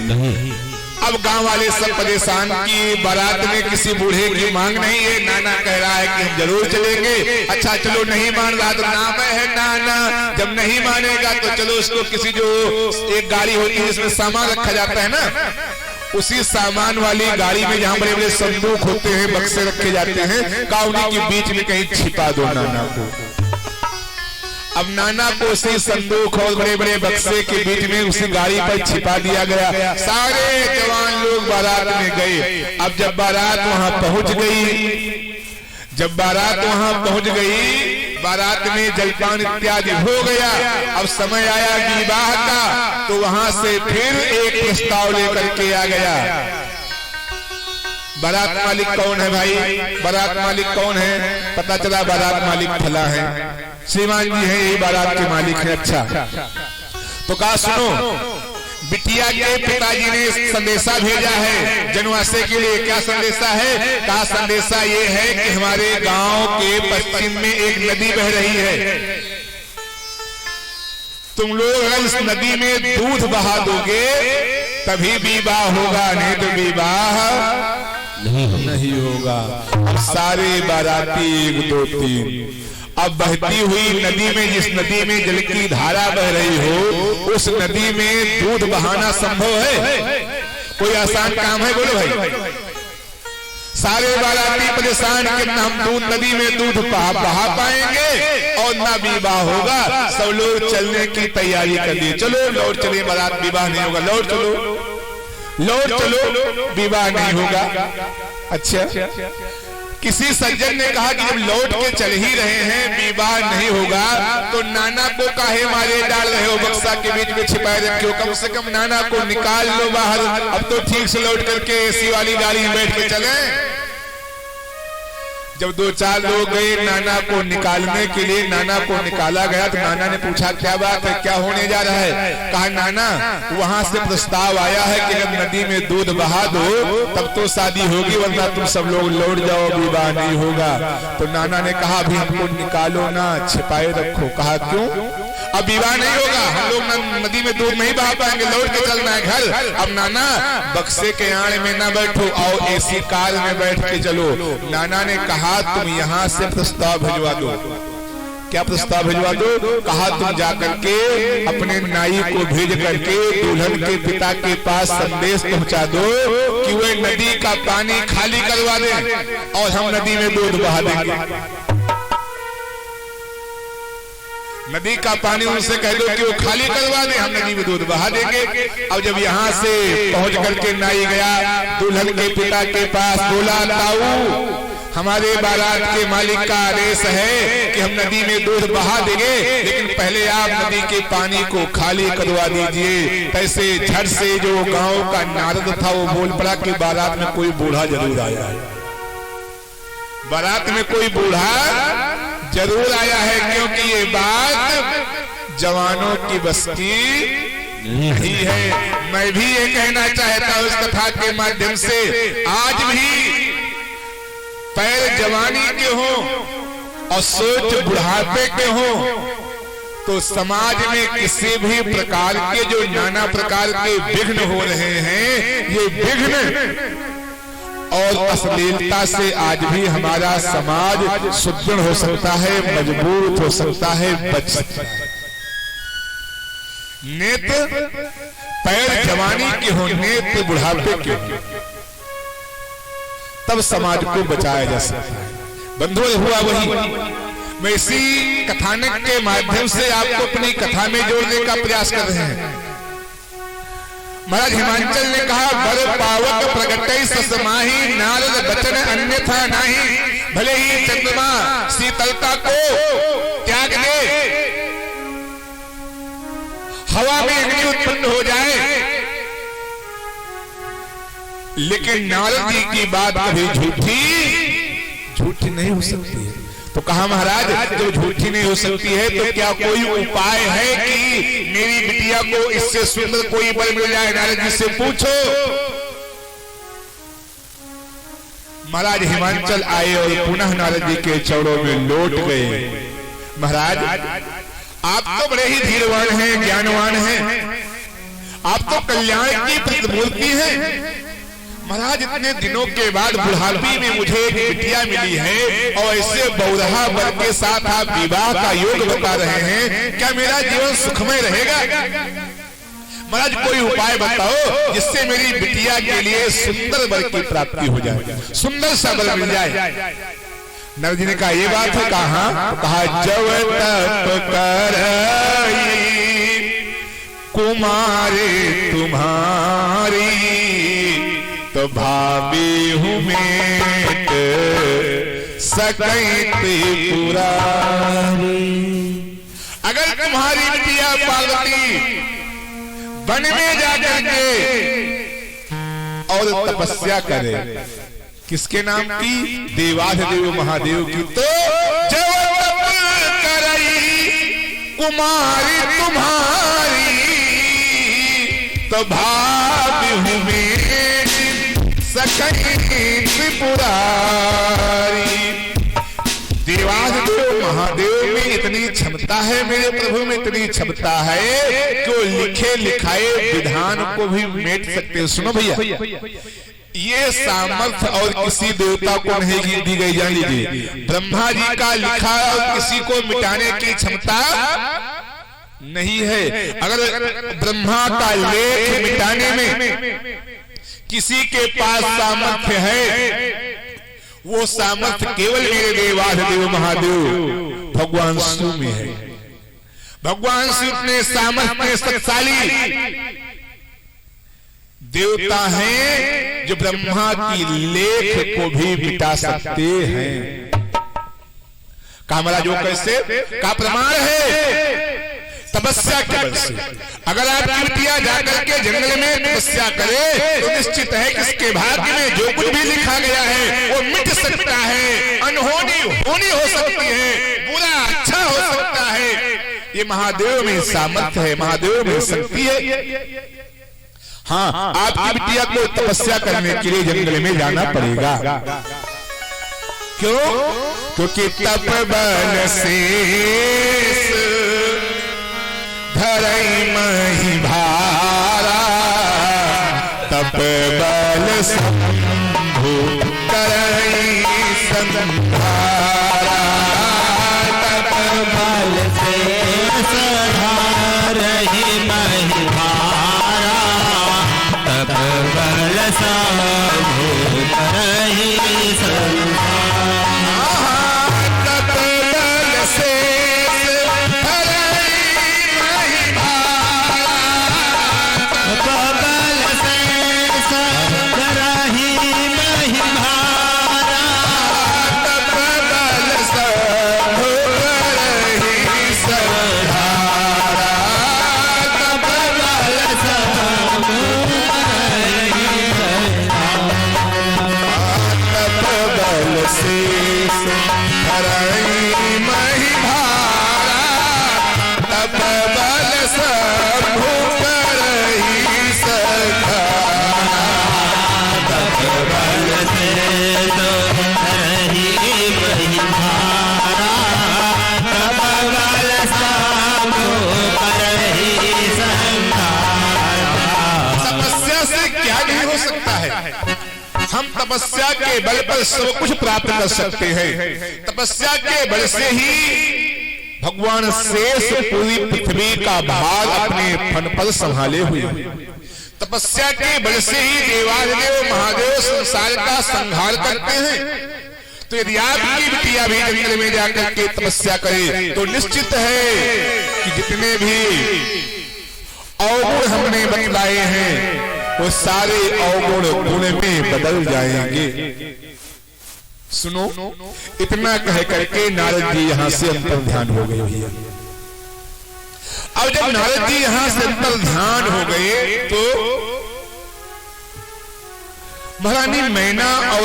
Speaker 1: नहीं। अब गांव वाले सब परेशान की बारात में किसी बूढ़े की मांग नहीं है, नाना कह रहा है कि हम जरूर चलेंगे। अच्छा चलो, नहीं मान रहा तो नाम है नाना, जब नहीं मानेगा तो चलो उसको किसी, जो एक गाड़ी होती है जिसमें सामान रखा जाता है ना, उसी सामान वाली गाड़ी में जहां बड़े बड़े संदूक होते हैं, बक्से रखे जाते हैं, गावनी के बीच में कहीं छिपा दो नाना को। अब नाना को उसी संदूक और बड़े बड़े बक्से के बीच में उसी गाड़ी पर छिपा दिया गया। सारे जवान लोग बारात में गए। अब जब बारात वहां पहुंच गई, बारात में जलपान इत्यादि हो गया। अब समय आया विवाह का, तो वहां से फिर एक प्रस्ताव लेकर के आ गया। बारात मालिक कौन है भाई? बारात मालिक कौन है? पता चला बारात मालिक फला है, श्रीमान जी है, यही बारात के मालिक है। अच्छा, तो कहा सुनो, बिटिया के पिताजी ने संदेशा भेजा है जनवासे के लिए। क्या संदेशा है? कहा संदेशा ये है कि हमारे गांव के पश्चिम में एक नदी बह रही है, तुम लोग अगर इस नदी में दूध बहा दोगे तभी विवाह होगा, नहीं तो विवाह नहीं होगा। अब सारे बाराती 1 2 3 अब बहती हुई नदी में, जिस नदी में जल की धारा बह रही हो, उस नदी में दूध बहाना संभव है? कोई आसान काम है? बोलो भाई। सारे बाराती परेशान कि हम दूध नदी में दूध बहा पाएंगे और ना विवाह होगा। सब लोग चलने की तैयारी कर लिए, चलो लौट चलिए, बारात विवाह नहीं होगा, लौट चलो लौट चलो, विवाह नहीं होगा। अच्छा, किसी सज्जन ने कहा कि जब लौट के चल ही रहे हैं, विवाह नहीं होगा, तो नाना को काहे मारे डाल रहे हो, बक्सा के बीच में छिपाए रखे हो? कम से कम नाना को निकाल लो बाहर। अब तो ठीक से लौट करके एसी वाली गाड़ी में बैठ के चले। जब 2 4 लोग गए नाना को निकालने के लिए, नाना को निकाला गया तो नाना ने पूछा क्या बात है, क्या होने जा रहा है? कहा नाना वहां से प्रस्ताव आया है कि जब नदी में दूध बहा दो तब तो शादी होगी, वरना तुम सब लोग लौट जाओ, विवाह नहीं होगा। तो नाना ने कहा अभी हमको निकालो ना, छिपाए रखो। कहा क्यों? अब विवाह नहीं होगा, हम लोग नदी में दूध नहीं बहा पाएंगे, लौट के चलना है घर। अब नाना बक्से के आड़ में ना बैठो, आओ एसी कार में बैठ के चलो। नाना ने कहा तुम यहाँ से प्रस्ताव भिजवा दो। क्या प्रस्ताव भिजवा दो? कहा तुम जाकर के अपने नाई को भेज करके दुल्हन के पिता के पास संदेश पहुंचा दो कि वे नदी का पानी खाली करवा दें और हम नदी में दूध बहा देंगे। नदी का पानी उनसे कह दो कि वो खाली करवा दे, हम नदी में दूध बहा देंगे। अब जब यहाँ से पहुंच करके नाई गया दुल्हन के पिता के पास, बोला ताऊ हमारे बारात के मालिक का आदेश है कि हम नदी में दूध बहा देंगे, लेकिन पहले आप नदी के पानी को खाली करवा दीजिए। तैसे झट से जो गांव का नारद था वो बोल पड़ा कि बारात में कोई बूढ़ा जरूर आया है, बारात में कोई बूढ़ा जरूर आया है, क्योंकि ये बात जवानों की बस की नहीं है। मैं भी ये कहना चाहता हूं इस कथा के माध्यम से, आज भी पैर जवानी के हो और सोच बुढ़ापे के हो, तो समाज में किसी भी प्रकार के जो नाना प्रकार के विघ्न हो रहे हैं, ये विघ्न और अश्लीलता से आज भी हमारा समाज सुदृढ़ हो सकता है, मजबूत हो सकता है, बच सकता है। नेत्र पैर जवानी के हो, नेत्र बुढ़ापे के हो, तब समाज को बचाया जा सकता है। बंधुओं हुआ वही, मैं इसी कथानक के माध्यम से आपको अपनी कथा में जोड़ने का प्रयास कर रहे हैं। महाराज हिमांचल ने कहा बर पावक प्रगटई ससमाही, नारद बचन अन्यथा नहीं। भले ही चंद्रमा शीतलता को त्याग दे, हवा में अग्नि उत्पन्न हो जाए, लेकिन नारद जी की बात कभी झूठी नहीं हो सकती है। तो कहा महाराज जब झूठी नहीं हो सकती है तो क्या कोई उपाय है कि मेरी बिटिया को इससे सुंदर कोई बर मिल जाए? नारद जी से पूछो। महाराज हिमांचल आए और पुनः नारद जी के चरणों में लौट गए। महाराज आप तो बड़े ही धीरवान हैं, ज्ञानवान हैं, आप तो कल्याण की प्रतिमूर्ति हैं। महाराज इतने दिनों के बाद बुढ़ापी में मुझे एक बिटिया मिली है और ऐसे बौरहा वर के साथ आप विवाह का योग बता रहे हैं, क्या मेरा जीवन सुखमय रहेगा? महाराज कोई उपाय बताओ जिससे मेरी बिटिया के लिए सुंदर वर की प्राप्ति हो जाए, सुंदर सा वर मिल जाए। नारद जी ने कहा ये बात है। कहा जब तप करई कुमारी तुम्हारी, तो भावी हूँ मेट सकई त्रिपुरारी। अगर तुम्हारी बिटिया पार्वती वन में जाकर के और तपस्या करे, किसके नाम की? देवाधिदेव महादेव की, तो जब तप करई कुमारी तुम्हारी, तो भावी हूँ मेट सकई त्रिपुरारी। देवाधिदेव महादेव में इतनी क्षमता है, मेरे प्रभु में इतनी क्षमता है कि वो लिखे लिखाए विधान को भी मेट सकते हैं। सुनो भैया, ये सामर्थ्य और किसी देवता को नहीं दी गई। जान लीजिए, ब्रह्मा जी का लिखा और किसी को मिटाने की क्षमता नहीं है। अगर ब्रह्मा का लेख मिटाने में किसी के पास सामर्थ्य है, वो सामर्थ्य केवल मेरे देवाधिदेव महादेव भगवान शिव में है। भगवान शिव अपने सामर्थ्य शक्तिशाली देवता हैं जो ब्रह्मा की लेख को भी मिटा सकते हैं। का महाराज वो कैसे का प्रमाण है? तपस्या के बल से। अगर आपकी बिटिया जाकर के जंगल में तपस्या करे तो निश्चित है कि इसके भाग्य में जो कुछ भी लिखा गया है वो मिट सकता है, अनहोनी होनी हो सकती है, बुरा अच्छा हो सकता है। ये महादेव में सामर्थ्य है, महादेव में शक्ति है। हाँ, आपकी बिटिया को तपस्या करने के लिए जंगल में जाना पड़ेगा। क्यों? क्योंकि तप बल से धरई मही भारा, तप बल शंभु करई संहारा, तप बल से
Speaker 2: धरई मही भारा, तप बल शंभु करई संहारा,
Speaker 1: तप बल से हम तपस्या के बल पर सब कुछ प्राप्त कर सकते हैं। तपस्या के बल से ही भगवान शेष पूरी पृथ्वी का भाग अपने फन पर संभाले हुए। तपस्या के बल से ही देवाधिदेव महादेव संसार का संहार करते हैं। तो यदि आपकी बिटिया भी जंगल में जाकर के तपस्या करे तो निश्चित है कि जितने भी अवगुण हमने बतलाए हैं वो सारे अवगुण गुण में बदल जाएंगे। सुनो, इतना कह करके नारद जी यहाँ से अंतर ध्यान हो गए। अब जब नारद जी यहाँ से अंतर ध्यान हो गए तो महारानी मैना और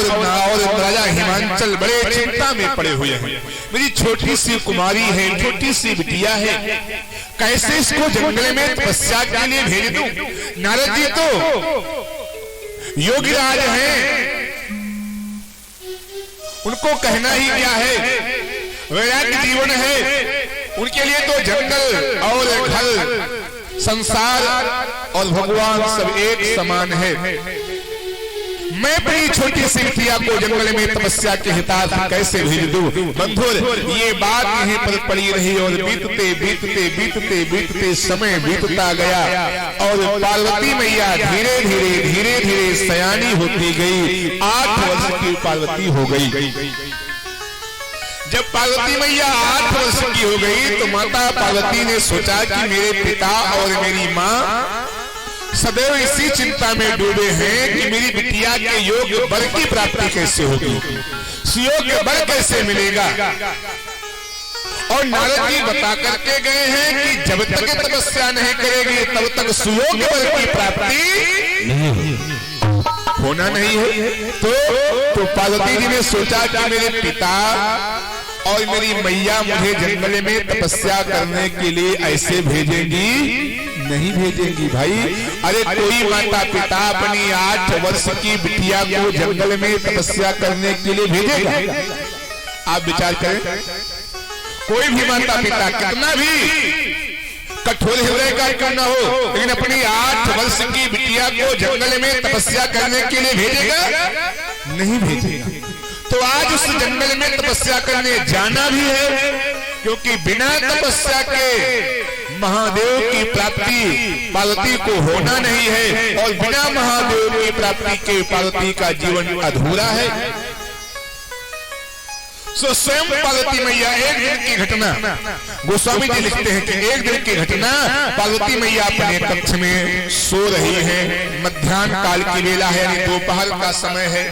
Speaker 1: राजा हिमांचल बड़े चिंता में पड़े हुए हैं। मेरी छोटी सी कुमारी है, छोटी सी बिटिया है, कैसे इसको जंगल में तपस्या के लिए भेज दूं? नारद जी तो योगी राज हैं, उनको कहना ही क्या है, वैराग्य जीवन है, उनके लिए तो जंगल और घर संसार और भगवान सब एक समान है। मैं अपनी छोटी सी बिटिया को जंगल में तपस्या के हितार्थ कैसे भेज दूं? बंधुर, ये बात यहीं पर पड़ी रही और बीतते बीतते बीतते बीतते समय बीतता गया और पार्वती मैया धीरे धीरे धीरे धीरे सयानी होती गई। 8 वर्ष की पार्वती हो गई। जब पार्वती मैया 8 वर्ष की हो गई तो माता पार्वती ने सोचा कि मेरे पिता और मेरी माँ सदैव इसी चिंता में डूबे हैं कि मेरी बिटिया के योग्य वर की प्राप्ति कैसे होगी, सुयोग्य वर कैसे मिलेगा। और नारद जी बता करके गए हैं कि जब तक तपस्या नहीं करेगी तब तक सुयोग्य वर की प्राप्ति होना नहीं है। तो पार्वती जी ने सोचा कि मेरे पिता और मेरी मैया मुझे जंगल में तपस्या करने के लिए ऐसे भेजेंगी नहीं भेजेंगी भाई। अरे कोई माता पिता अपनी 8 वर्ष की बिटिया को जंगल में तपस्या करने के लिए भेजेगा? आप विचार करें, कोई भी माता पिता कितना भी कठोर हृदय का क्यों न हो, लेकिन अपनी 8 वर्ष की बिटिया को जंगल में तपस्या करने के लिए भेजेगा? नहीं भेजेगा। तो आज उस जंगल में तपस्या करने जाना भी है, क्योंकि बिना तपस्या के महादेव की प्राप्ति पार्वती को होना नहीं है, और बिना महादेव की प्राप्ति के पार्वती का जीवन अधूरा है। सो स्वयं पार्वती मैया एक दिन की घटना, गोस्वामी जी लिखते हैं कि एक दिन की घटना, पार्वती मैया अपने कक्ष में सो रही है। मध्याह्न काल की वेला है, यानी दोपहर का समय है।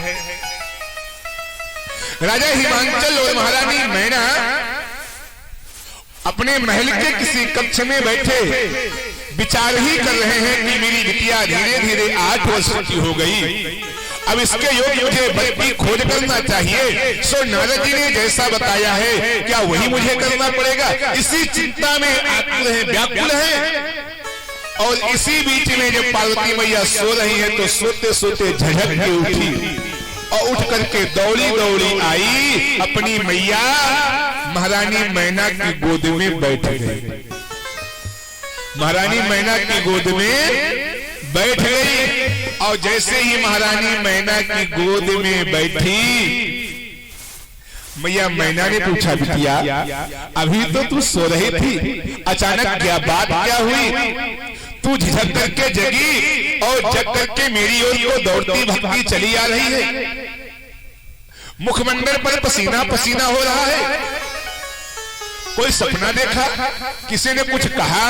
Speaker 1: राजा हिमांचल और महारानी मैना अपने महल के किसी कक्ष में बैठे विचार ही कर रहे हैं कि मेरी बिटिया धीरे धीरे 8 वर्ष की हो गई, अब इसके योग मुझे बल की खोज करना चाहिए। सो नारद जी ने जैसा बताया है, क्या वही मुझे करना पड़ेगा? इसी चिंता में आकुल है, व्याकुल है। और इसी बीच में जब पार्वती मैया सो रही है, तो सोते सोते झटक के उठी और उठ करके दौड़ी दौड़ी आई, अपनी मैया महारानी मैना की गोद में बैठ गई। महारानी मैना की गोद में बैठ गई, और जैसे ही महारानी मैना की गोद में बैठी, मैया मैना ने पूछा, बिटिया अभी तो तू सो रही थी, अचानक क्या बात क्या हुई? तू झिझक करके जगी और जग करके मेरी ओर को दौड़ती भक्ति चली आ रही है। मुखमंडल पर पसीना पसीना हो रहा है। कोई सपना देखा? किसी ने कुछ कहा?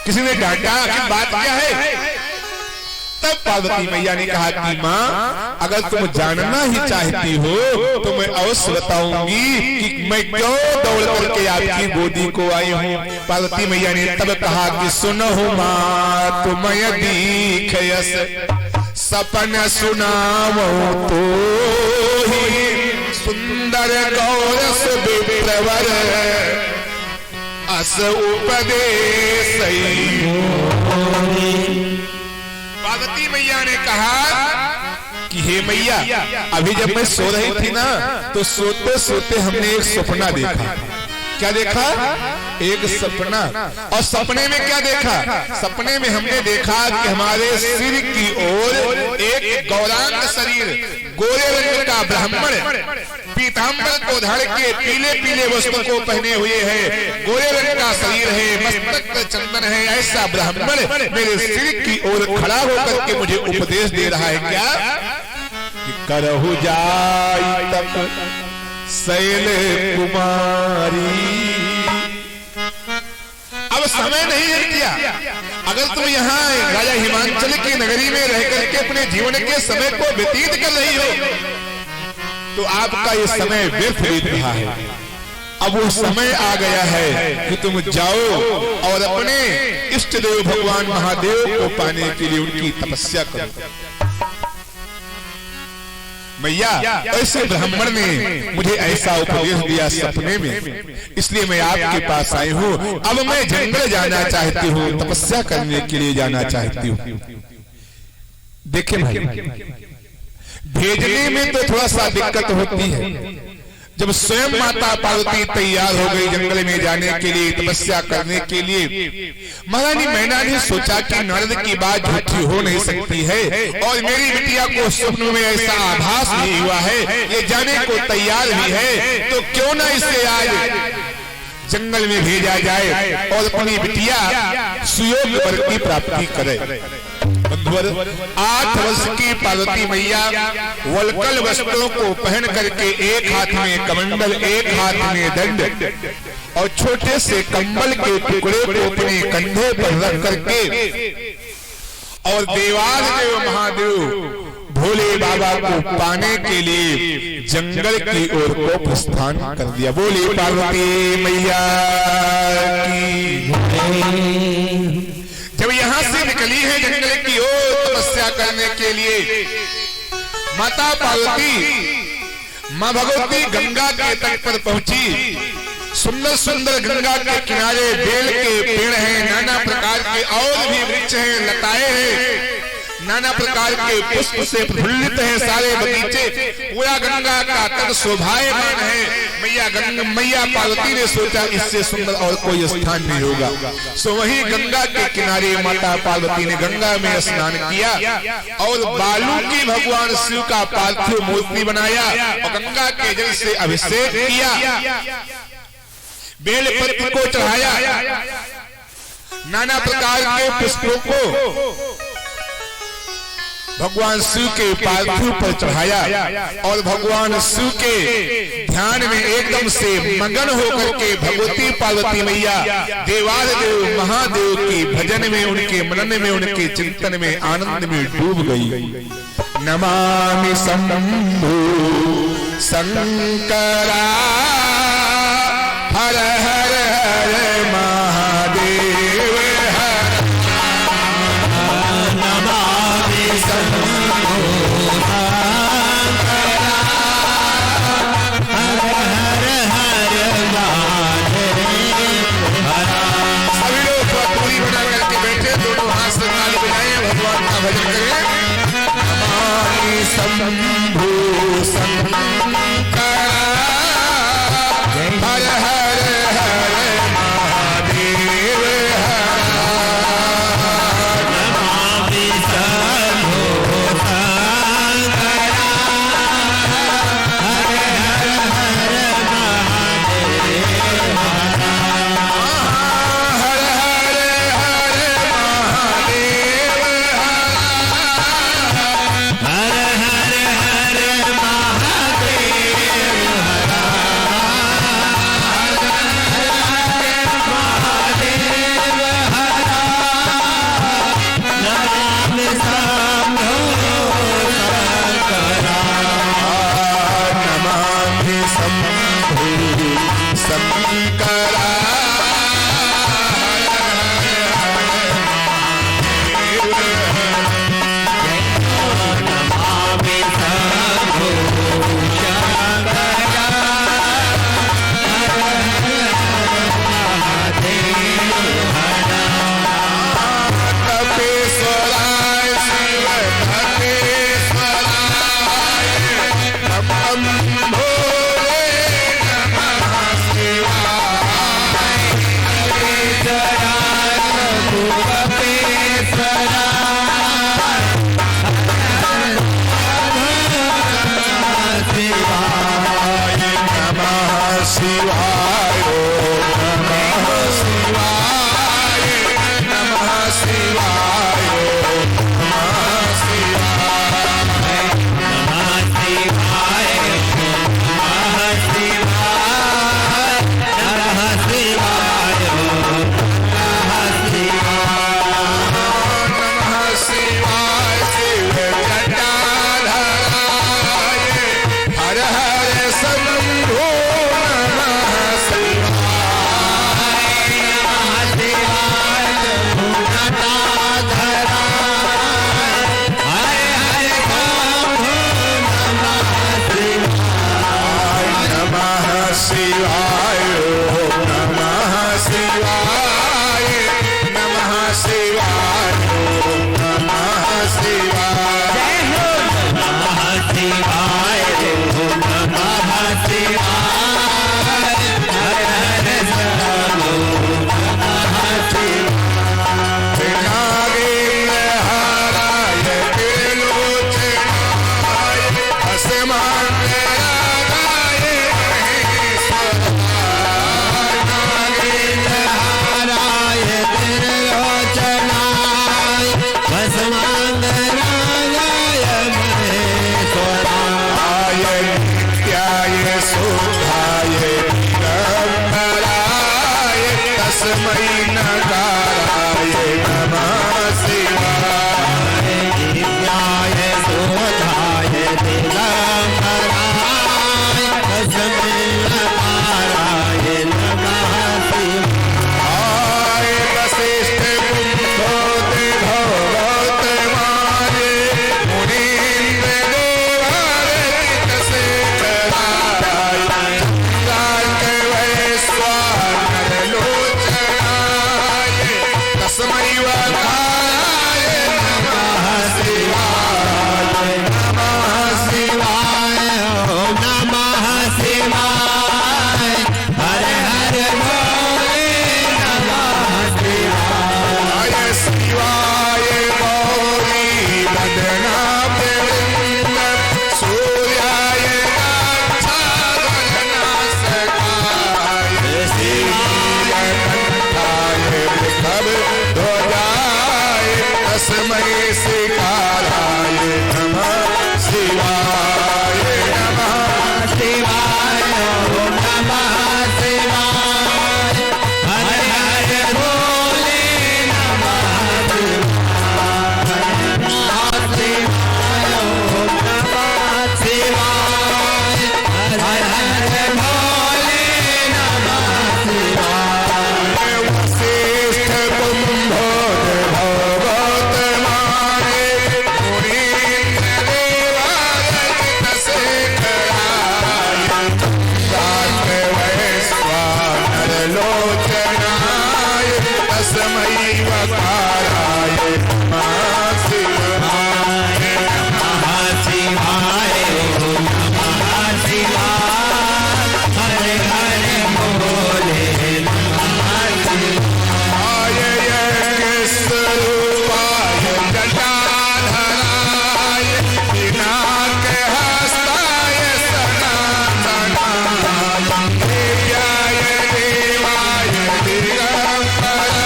Speaker 1: किसी ने डांटा? कि बात क्या है? तब पार्वती मैया ने कहा कि माँ, अगर तुम जानना ही चाहती हो तो मैं अवश्य बताऊंगी कि मैं क्यों दौड़ करके आपकी गोदी को आई हूँ। पार्वती मैया ने तब कहा कि सुनो माँ, तुम दीखयस सपन सुनावो तो ही सुंदर गौरस विप्रवर अस उपदेश। पार्वती मैया ने कहा कि हे मैया, अभी जब मैं सो रही थी ना, तो सोते सोते हमने एक सपना देखा। क्या देखा? एक सपना। और सपने में क्या देखा? सपने में हमने देखा कि हमारे सिर की ओर एक गौरांग शरीर, गोरे रंग का ब्राह्मण पीतांबर को धारण के पीले पीले वस्त्र को पहने हुए है, गोरे रंग का शरीर है, मस्तक पर चंदन है, ऐसा ब्राह्मण मेरे सिर की ओर खड़ा होकर के मुझे उपदेश दे रहा है। क्या? कि करहु जाई तप शैल कुमारी। अब समय नहीं है क्या? अगर तुम यहाँ राजा हिमांचल की नगरी में रह करके अपने जीवन के समय को व्यतीत कर रही हो, तो आपका ये समय व्यर्थ बीत रहा है। अब वो समय आ गया है कि तुम जाओ और अपने इष्ट देव भगवान महादेव को पाने के लिए उनकी तपस्या करो। मैया, ऐसे ब्राह्मण ने मुझे ऐसा उपदेश दिया सपने में, इसलिए मैं आपके पास आई हूँ। अब मैं जंगल जाना चाहती हूँ, तपस्या करने के लिए जाना चाहती हूँ। देखिए भाई, भेजने में तो थोड़ा सा दिक्कत होती है। जब स्वयं माता पार्वती तैयार हो गई जंगल में जाने के लिए, तपस्या करने के लिए, महारानी मैना ने सोचा कि नारद की बात झूठी हो नहीं सकती है, और मेरी बिटिया को स्वप्न में ऐसा आभास नहीं हुआ है, ये जाने को तैयार भी है, तो क्यों ना इसे आज जंगल में भेजा जाए और अपनी बिटिया सुयोग वर की प्राप्ति करे। 8 वर्ष की पार्वती मैया वलकल वस्त्रों को पहन करके, एक हाथ में कमंडल, एक हाथ में दंड, और छोटे से कंबल के टुकड़े को अपने कंधे पर रख करके, और देवाधिदेव महादेव भोले बाबा को पाने के लिए जंगल की ओर को प्रस्थान कर दिया। बोले पार्वती मैया की। जब यहाँ से निकली है जंगल की ओर तपस्या करने के लिए, माता पार्वती माँ भगवती गंगा के तट पर पहुंची। सुंदर सुंदर गंगा के किनारे बेल के पेड़ हैं, नाना प्रकार के और भी वृक्ष हैं, लताएं हैं, नाना प्रकार के पुष्प से प्रफुल्लित हैं सारे बगीचे, पूरा गंगा का तट शोभायमान है। मैया पार्वती ने सोचा इससे सुंदर और कोई स्थान नहीं होगा, सो वहीं गंगा के किनारे माता पार्वती ने गंगा में स्नान किया और बालू की भगवान शिव का पार्थिव मूर्ति बनाया और गंगा के जल से अभिषेक किया, बेलपत्र को चढ़ाया, नाना प्रकार के पुष्पों को भगवान शिव के पार्थिव पर चढ़ाया और भगवान शिव के ध्यान में एकदम से मगन होकर के भगवती पार्वती मैया देवादेव महादेव की भजन में, उनके मनन में, उनके चिंतन में, आनंद में डूब गई। नमामि शंभु शंकरा हर हर हर महादेव हर। नमामि शंभु शंकरा हर हर हर महादेव हर। सभी लोग पूरी बना करके बैठे, दोनों हाथ से ताली बजाएं, भगवान का भजन करें। नमामि शंभु शंकरा हर हर हर महादेव हर। नमामि शंभु शंकरा हर हर हर महादेव हर। हर हर हर महादेव हर। हर हर हर
Speaker 3: Come on,
Speaker 1: शिवाय नमः
Speaker 2: शिवाय ओम नमः शिवाय हर हर भोले नमः शिवाय ओम नमः शिवाय हर हर भोले नमः शिवाय
Speaker 1: वशिष्ठ कुंभोज भगवत मारे मुनीन्द्र देवादित्य शेखराय शाक्त वैश्वानर लोचनाय तस्मै वकाराय नमः शिवाय
Speaker 2: नमः शिवाय ओम नमः शिवाय हर हर भोले नमः शिवाय
Speaker 1: स्वरूपाय जटाधराय पिनाक हस्ताय सनातनाय देव्याय देवाय दिगंबराय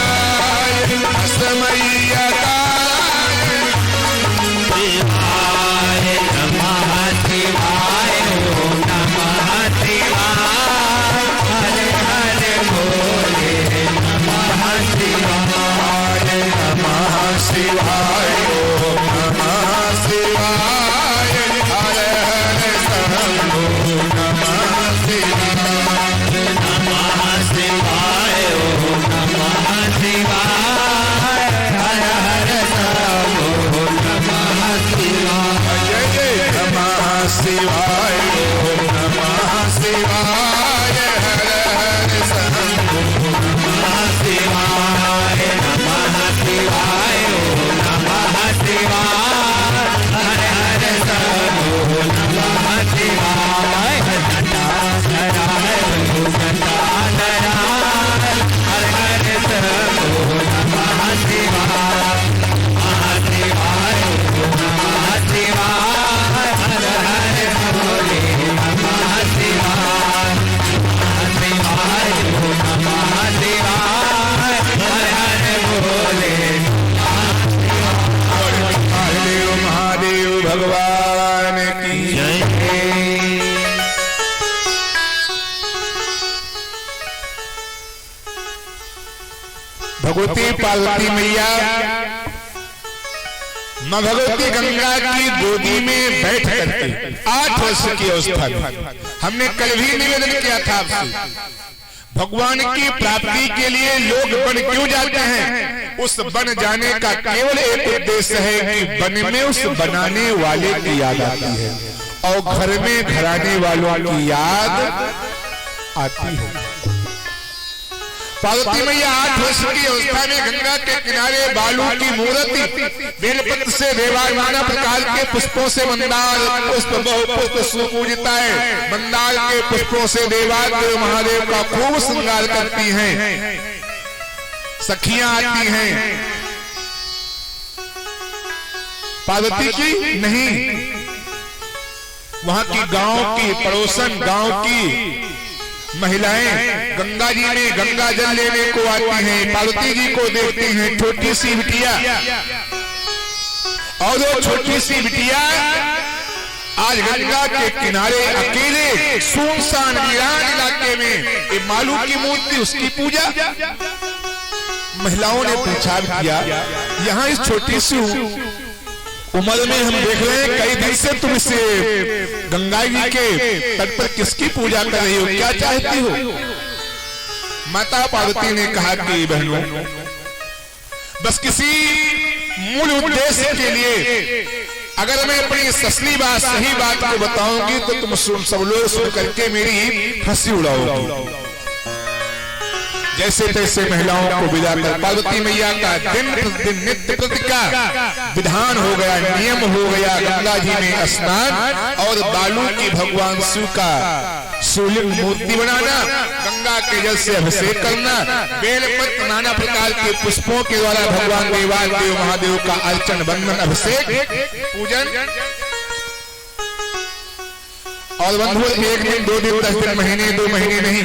Speaker 1: तस्मै यकाराय
Speaker 2: शिवाय नमः शिवाय ओम नमः शिवाय हर हर भोले नमः शिवाय
Speaker 1: नमः शिवाय ओम नमः शिवाय हर हर शंभो नमः शिवाय
Speaker 2: नमः शिवाय ओम नमः शिवाय हर हर शंभो नमः शिवाय
Speaker 1: जय जय नमः शिवाय ओम नमः शिवाय हर हर शंभो
Speaker 2: नमः शिवाय नमः शिवाय ओम नमः शिवाय हर हर शंभो नमः शिवाय जटाधराय जटाधराय हर हर शंभो नमः शिवाय महाशिवाय ओम नमः शिवाय हर हर भोले नमः शिवाय महाशिवाय ओम नमः शिवाय हर हर भोले
Speaker 1: महादेव महादेव भगवान की
Speaker 2: जय
Speaker 1: भगवती पार्वती मैया मां भगवती गंगा की गोदी में बैठ करके 8 वर्ष की अवस्था में हमने कल भी निवेदन किया था आपसे भगवान की प्राप्ति के लिए लोग बन क्यों जाते हैं। उस बन जाने का केवल एक उद्देश्य है कि बन में उस बनाने वाले की याद आती है और घर में घराने वालों की याद आती है। पार्वती मैया 8 वर्ष की अवस्था में गंगा के किनारे बालू की मूर्ति बेलपत्र से देवार नाना प्रकार के पुष्पों से मंदार पुष्प बहुपुष्प सुपूजिता है। मंदार के पुष्पों से देवार देव महादेव का खूब श्रृंगार करती हैं। सखियां आती हैं। पार्वती की नहीं, वहां की गांव की पड़ोसन गांव की महिलाएं गंगा जी में गंगा जल लेने को आती हैं। पार्वती जी को देखती हैं छोटी सी बिटिया, और वो छोटी सी बिटिया आज गंगा के किनारे अकेले सुनसान वीरान इलाके में ये मालू की मूर्ति उसकी पूजा। महिलाओं ने पूछा किया, यहाँ इस छोटी सी उम्र में हम देख रहे हैं कई दिन से तुम इसे गंगा जी के तट पर किसकी पूजा कर रही हो, क्या चाहती हो। माता पार्वती ने कहा कि बहनों, बस किसी मूल उद्देश्य के लिए अगर मैं अपनी असली बात सही बात को बताऊंगी तो तुम सब लोग सुन करके मेरी हंसी उड़ाओगी। जैसे तैसे महिलाओं को विदा कर पार्वती मैया का दिन प्रतिदिन नित्य प्रति का विधान हो गया, नियम हो गया। गंगा जी में स्नान और बालू की भगवान शिव का शिवलिंग मूर्ति बनाना, गंगा के जल से अभिषेक करना, बेलपत्र नाना प्रकार के पुष्पों के द्वारा भगवान देवादेव महादेव का अर्चन बंधन अभिषेक पूजन। और बंधु 1 दिन 2 दिन 10 दिन महीने 2 महीने नहीं,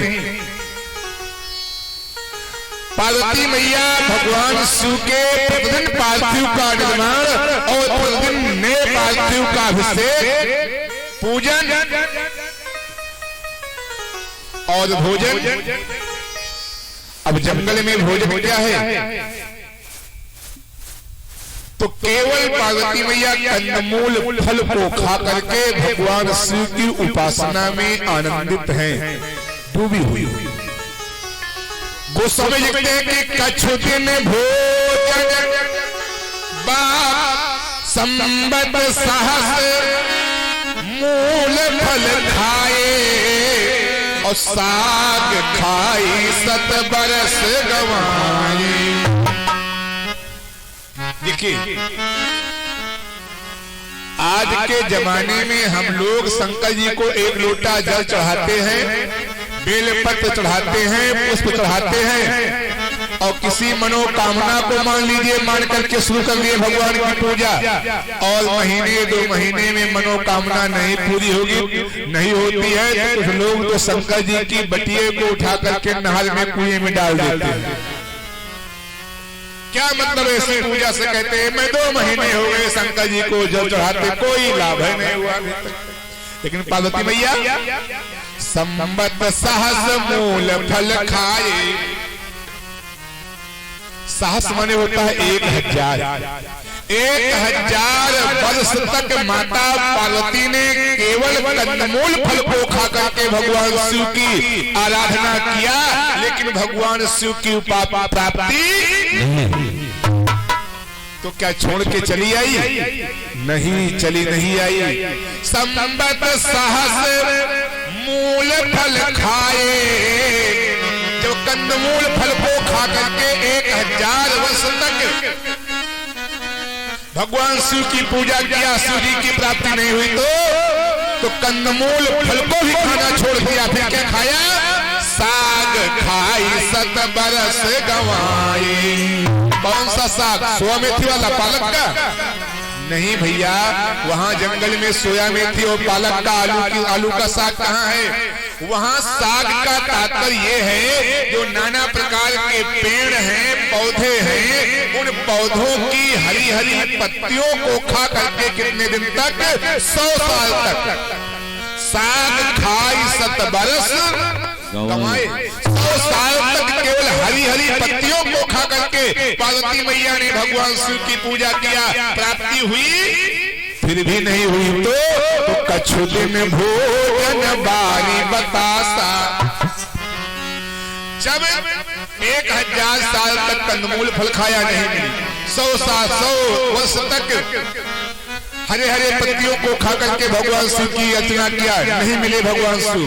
Speaker 1: पार्वती मैया भगवान शिव के प्रतिदिन पार्थिव का निर्माण और प्रतिदिन नए पार्थिव का अभिषेक पूजन और भोजन। अब जंगल में भोजन क्या है? तो केवल पार्वती मैया कंदमूल फल को खा करके भगवान शिव की उपासना में आनंदित हैं, डूबी हुई। गोस्वामी लिखते हैं कि कछु दिन भोजन संबत सहस मूल फल खाए और साग खाई 7 बरस गवाए। देखिए, आज के जमाने में हम लोग शंकर जी को 1 लोटा जल चढ़ाते हैं, बेलपत्र चढ़ाते हैं, पुष्प चढ़ाते हैं और किसी मनोकामना को मान लीजिए, मान करके शुरू कर दिए भगवान की पूजा। और महीने 2 महीने में मनोकामना नहीं पूरी होगी, नहीं होती है तो कुछ लोग तो शंकर जी की बटिये को उठा करके नहर में कुएं में डाल देते हैं। क्या मतलब ऐसी पूजा से? कहते हैं मैं 2 महीने हो गए शंकर जी को जल चढ़ाते, कोई लाभ है नहीं हुआ अभी तक। लेकिन पार्वती मैया संबत सहस मूल फल खाए। सहस माने होता है 1000। 1000 वर्ष तक माता पार्वती ने केवल कंदमूल फल को खा करके भगवान शिव की आराधना किया, लेकिन भगवान शिव की प्राप्ति तो क्या छोड़ के चली आई? नहीं चली, नहीं आई। संबत सहस मूल फल खाए, जो कंदमूल फल को खा करके 1000 वर्ष तक भगवान शिव की पूजा किया, शिव जी की प्राप्ति नहीं हुई तो कंदमूल फल को भी खाना छोड़ दिया। फिर क्या खाया? साग खाई 7 बरस गवाए। कौन सा साग? सोया मेथी वाला, पालक का? नहीं भैया, वहां जंगल में सोया मेथी और पालक का, आलू का साग कहाँ है? वहां साग का तात्पर्य ये है जो नाना प्रकार के पेड़ हैं, पौधे हैं, उन पौधों की हरी हरी पत्तियों को खा करके कितने दिन तक? 100 साल तक। साग खाई 7 बरस गवाए। 100 साल तक केवल हरी हरी पत्तियों को खा करके पार्वती मैया ने भगवान शिव की पूजा किया, प्राप्ति हुई। फिर भी नहीं हुई तो कछु दिन भोजन बारी बतासा। जब 1000 साल तक कंदमूल फल खाया नहीं मिली, 100 वर्ष तक हरे हरे पत्तियों को खा करके भगवान शिव की अर्चना किया, नहीं मिले भगवान शिव।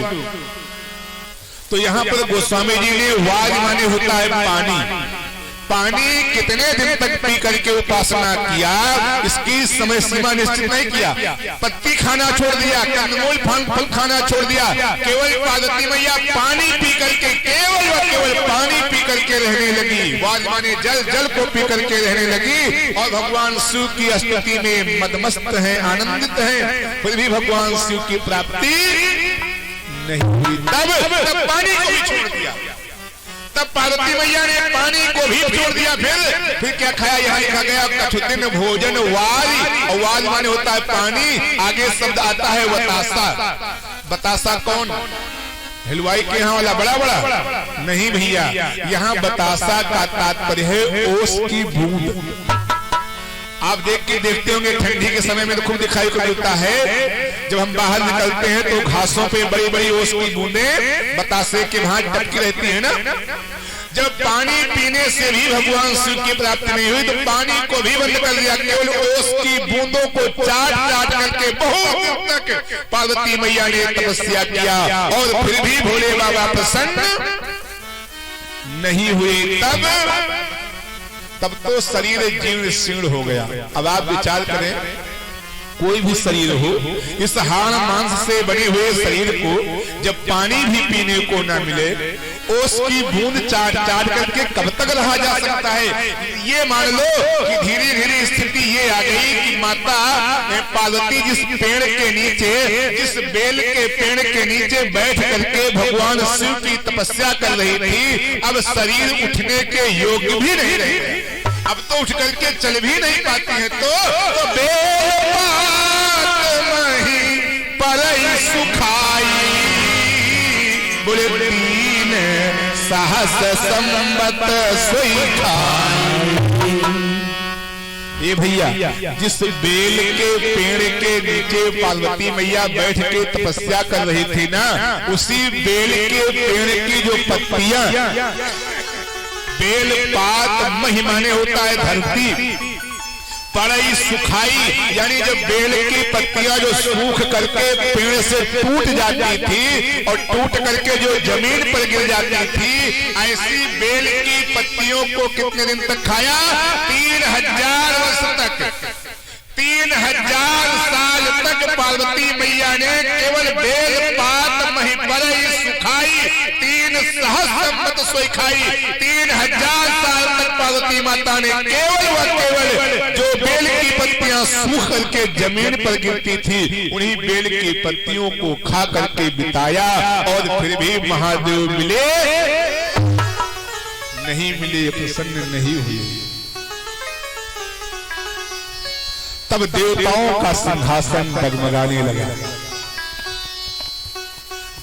Speaker 1: तो यहाँ पर गोस्वामी जी ने वाज माने होता है पानी। पानी कितने दिन तक पी करके उपासना किया, इसकी समय सीमा निश्चित नहीं किया। पत्ती खाना छोड़ दिया, कंदमूल फल खाना छोड़ दिया, केवल पार्वती मैया पानी पी करके, केवल पानी पी करके रहने लगी। वाज माने जल को पी करके रहने लगी और भगवान शिव की स्तुति में मदमस्त है, आनंदित है। फिर भी भगवान शिव की प्राप्ति नहीं हुई। तब पानी को भी छोड़ दिया, तब पार्वती मैया ने पानी को भी छोड़ दिया। फिर क्या खाया? यहाँ लिखा गया कछु दिन भोजन वारी, और वाज माने होता है पानी। आगे शब्द आता है बतासा। बतासा कौन? हलवाई के यहाँ वाला बड़ा बड़ा? नहीं भैया, यहाँ बतासा का तात्पर्य है ओस की बूंद। आप देखते होंगे ठंडी के समय में तो खूब दिखाई को मिलता है। जब हम बाहर निकलते हैं तो घासों पे बड़ी बड़ी ओस की बूंदें बतासे के भांज टपकी रहती है ना। जब पानी पीने से भी भगवान शिव की प्राप्ति नहीं हुई तो पानी को भी बंद कर दिया, केवल ओस की बूंदों को चाट करके बहुत दिन तक पार्वती मैया ने तपस्या किया और फिर भी भोले बाबा प्रसन्न नहीं हुए। तब तो शरीर जीर्ण शीर्ण हो गया। अब आप विचार करें, कोई भी शरीर हो, इस हाड़ मांस से बने हुए शरीर को जब पानी भी पीने को ना मिले, ओस की बूंद चाट करके कब तक रहा जा सकता है? ये मान लो कि धीरे धीरे स्थिति ये आ गई कि माता पार्वती जिस पेड़ के नीचे, जिस बेल के पेड़ के नीचे बैठ करके भगवान शिव की तपस्या कर रही थी, अब शरीर उठने के योग्य भी नहीं रहे। अब तो उठ करके चल भी नहीं पाती है। तो बेल परई सुखाई। बोले तीन सहस संबत सोई खाई। ये भैया जिस बेल के पेड़ के नीचे पार्वती मैया बैठ के तपस्या कर रही थी ना, उसी बेल के पेड़ की जो पत्तियां, बेल पात महिमाने होता है धरती, परई सुखाई यानी जब बेल की पत्तियां जो सूख करके पेड़ से टूट जाती थी और टूट करके जो जमीन पर गिर जाती थी, ऐसी बेल की पत्तियों को कितने दिन तक खाया? 3000 वर्ष तक, 3000 साल तक पार्वती मैया ने केवल बेल पात मही परई सुखाई, 3 सहस्र संवत सोई खाई। 3000 साल तक पार्वती माता ने केवल व केवल जो बेल की पत्तियां सूख करके जमीन पर गिरती थी, उन्हीं बेल की पत्तियों को खा करके बिताया। और फिर भी महादेव मिले नहीं मिले, प्रसन्न नहीं हुए। तब देवताओं का सिंहासन डगमगाने लगा।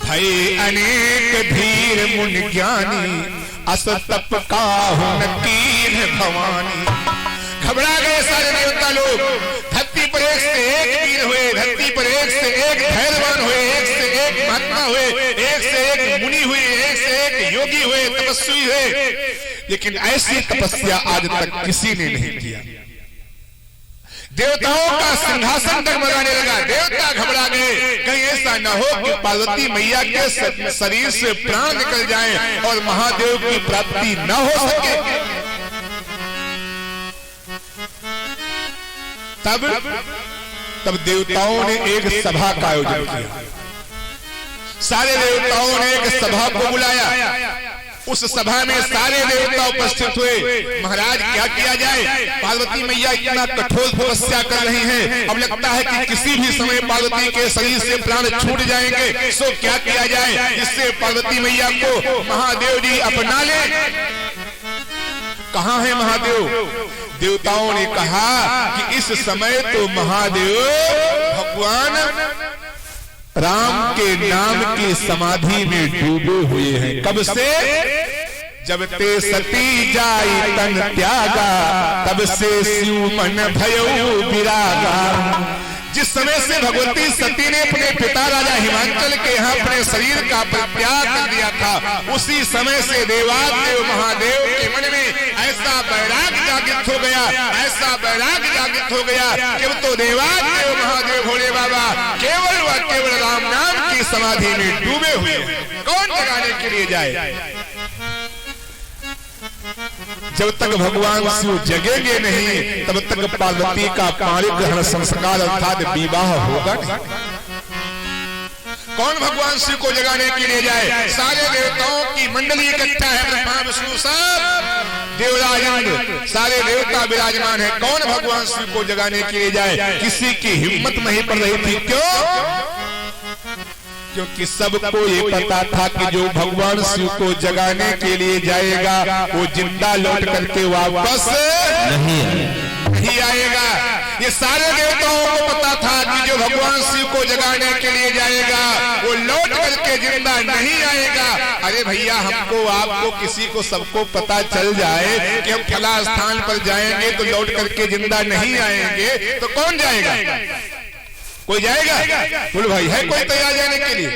Speaker 1: भय अनेक धीर मुनि ज्ञानी, अस तप काहु नकीन भवानी। घबरा गए सारे देवता लोग। धरती पर एक से एक वीर हुए, धरती पर एक से एक धैर्यवान हुए, एक से एक महात्मा हुए, एक से एक मुनि हुए, एक से एक योगी हुए, तपस्वी हुए, लेकिन ऐसी तपस्या आज तक किसी ने नहीं किया। देवताओं का सिंहासन डगमगाने लगा। देवता घबरा गए, कहीं ऐसा न हो कि पार्वती मैया के शरीर से प्राण निकल जाएं और महादेव की प्राप्ति न हो सके। तब देवताओं ने एक सभा का आयोजन किया। सारे देवताओं ने एक सभा को बुलाया। उस सभा में सारे देवता उपस्थित हुए। महाराज क्या किया जाए? पार्वती मैया इतना कठोर तपस्या कर रही हैं, अब लगता है कि किसी भी समय पार्वती के शरीर से प्राण छूट जाएंगे। सो क्या किया जाए जिससे पार्वती मैया को महादेव जी अपना ले? कहाँ है महादेव? देवताओं ने कहा कि इस समय तो महादेव भगवान राम के नाम की समाधि में डूबे हुए हैं। कब से? जब ते सती जाई तन त्यागा, तब से शिव मन भयो विरागा। जिस समय से भगवती सती ने अपने पिता राजा हिमांचल के यहाँ अपने शरीर का परित्याग कर दिया था, उसी समय से देवादेव महादेव के मन में ऐसा वैराग जागृत हो गया, ऐसा वैराग जागृत हो गया कि वो तो देवादेव महादेव भोले बाबा केवल व केवल राम नाम की समाधि में डूबे हुए। कौन जगाने के लिए जाए? जब तक भगवान शिव जगेंगे नहीं, तब तक पार्वती का पाणिग्रहण संस्कार अर्थात विवाह होगा नहीं। कौन भगवान शिव को जगाने के लिए जाए? सारे देवताओं की मंडली इकट्ठा है, ब्रह्मा विष्णु सब देवराज इंद्र सारे देवता विराजमान है। कौन भगवान शिव को जगाने के लिए जाए? किसी की हिम्मत नहीं पड़ रही थी। क्यों? क्योंकि सबको ये पता था कि जो भगवान शिव को जगाने के लिए जाएगा वो जिंदा लौट करके वापस नहीं आएगा। ये सारे देवताओं को पता था कि जो भगवान शिव को जगाने के लिए जाएगा वो लौट करके जिंदा नहीं आएगा। अरे भैया, हमको आपको किसी को सबको पता चल जाए कि हम फला स्थान पर जाएंगे तो लौट करके जिंदा नहीं आएंगे, तो कौन जाएगा? कोई जाएगा? बोल भाई, है कोई तैयार जाने के लिए?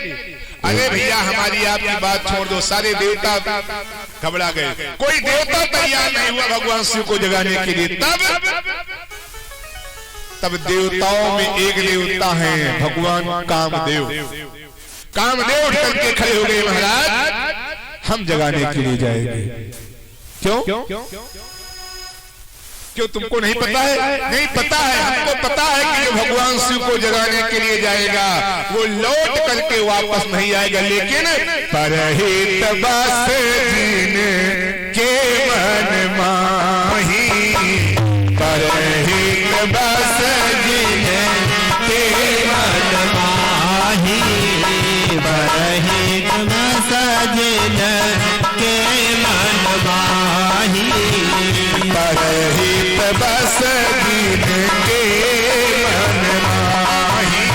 Speaker 1: अरे भैया, हमारी आपकी बात छोड़ दो, सारे देवता घबरा गए। कोई देवता तैयार नहीं हुआ भगवान शिव को जगाने के लिए। तब देवताओं में एक देवता है भगवान कामदेव। कामदेव उठ करके खड़े हो गए, महाराज हम जगाने के लिए जाएंगे। क्यों? क्यों तुमको नहीं पता है? नहीं पता है, हमको पता है कि जो भगवान शिव को जगाने के लिए जाएगा वो लौट करके वापस नहीं आएगा। लेकिन परहित बस जिन के मन माही, परहित बस जिन के मन माही,
Speaker 2: परहित बस जिन के मन माही,
Speaker 1: परहित बस जिन के मन माही,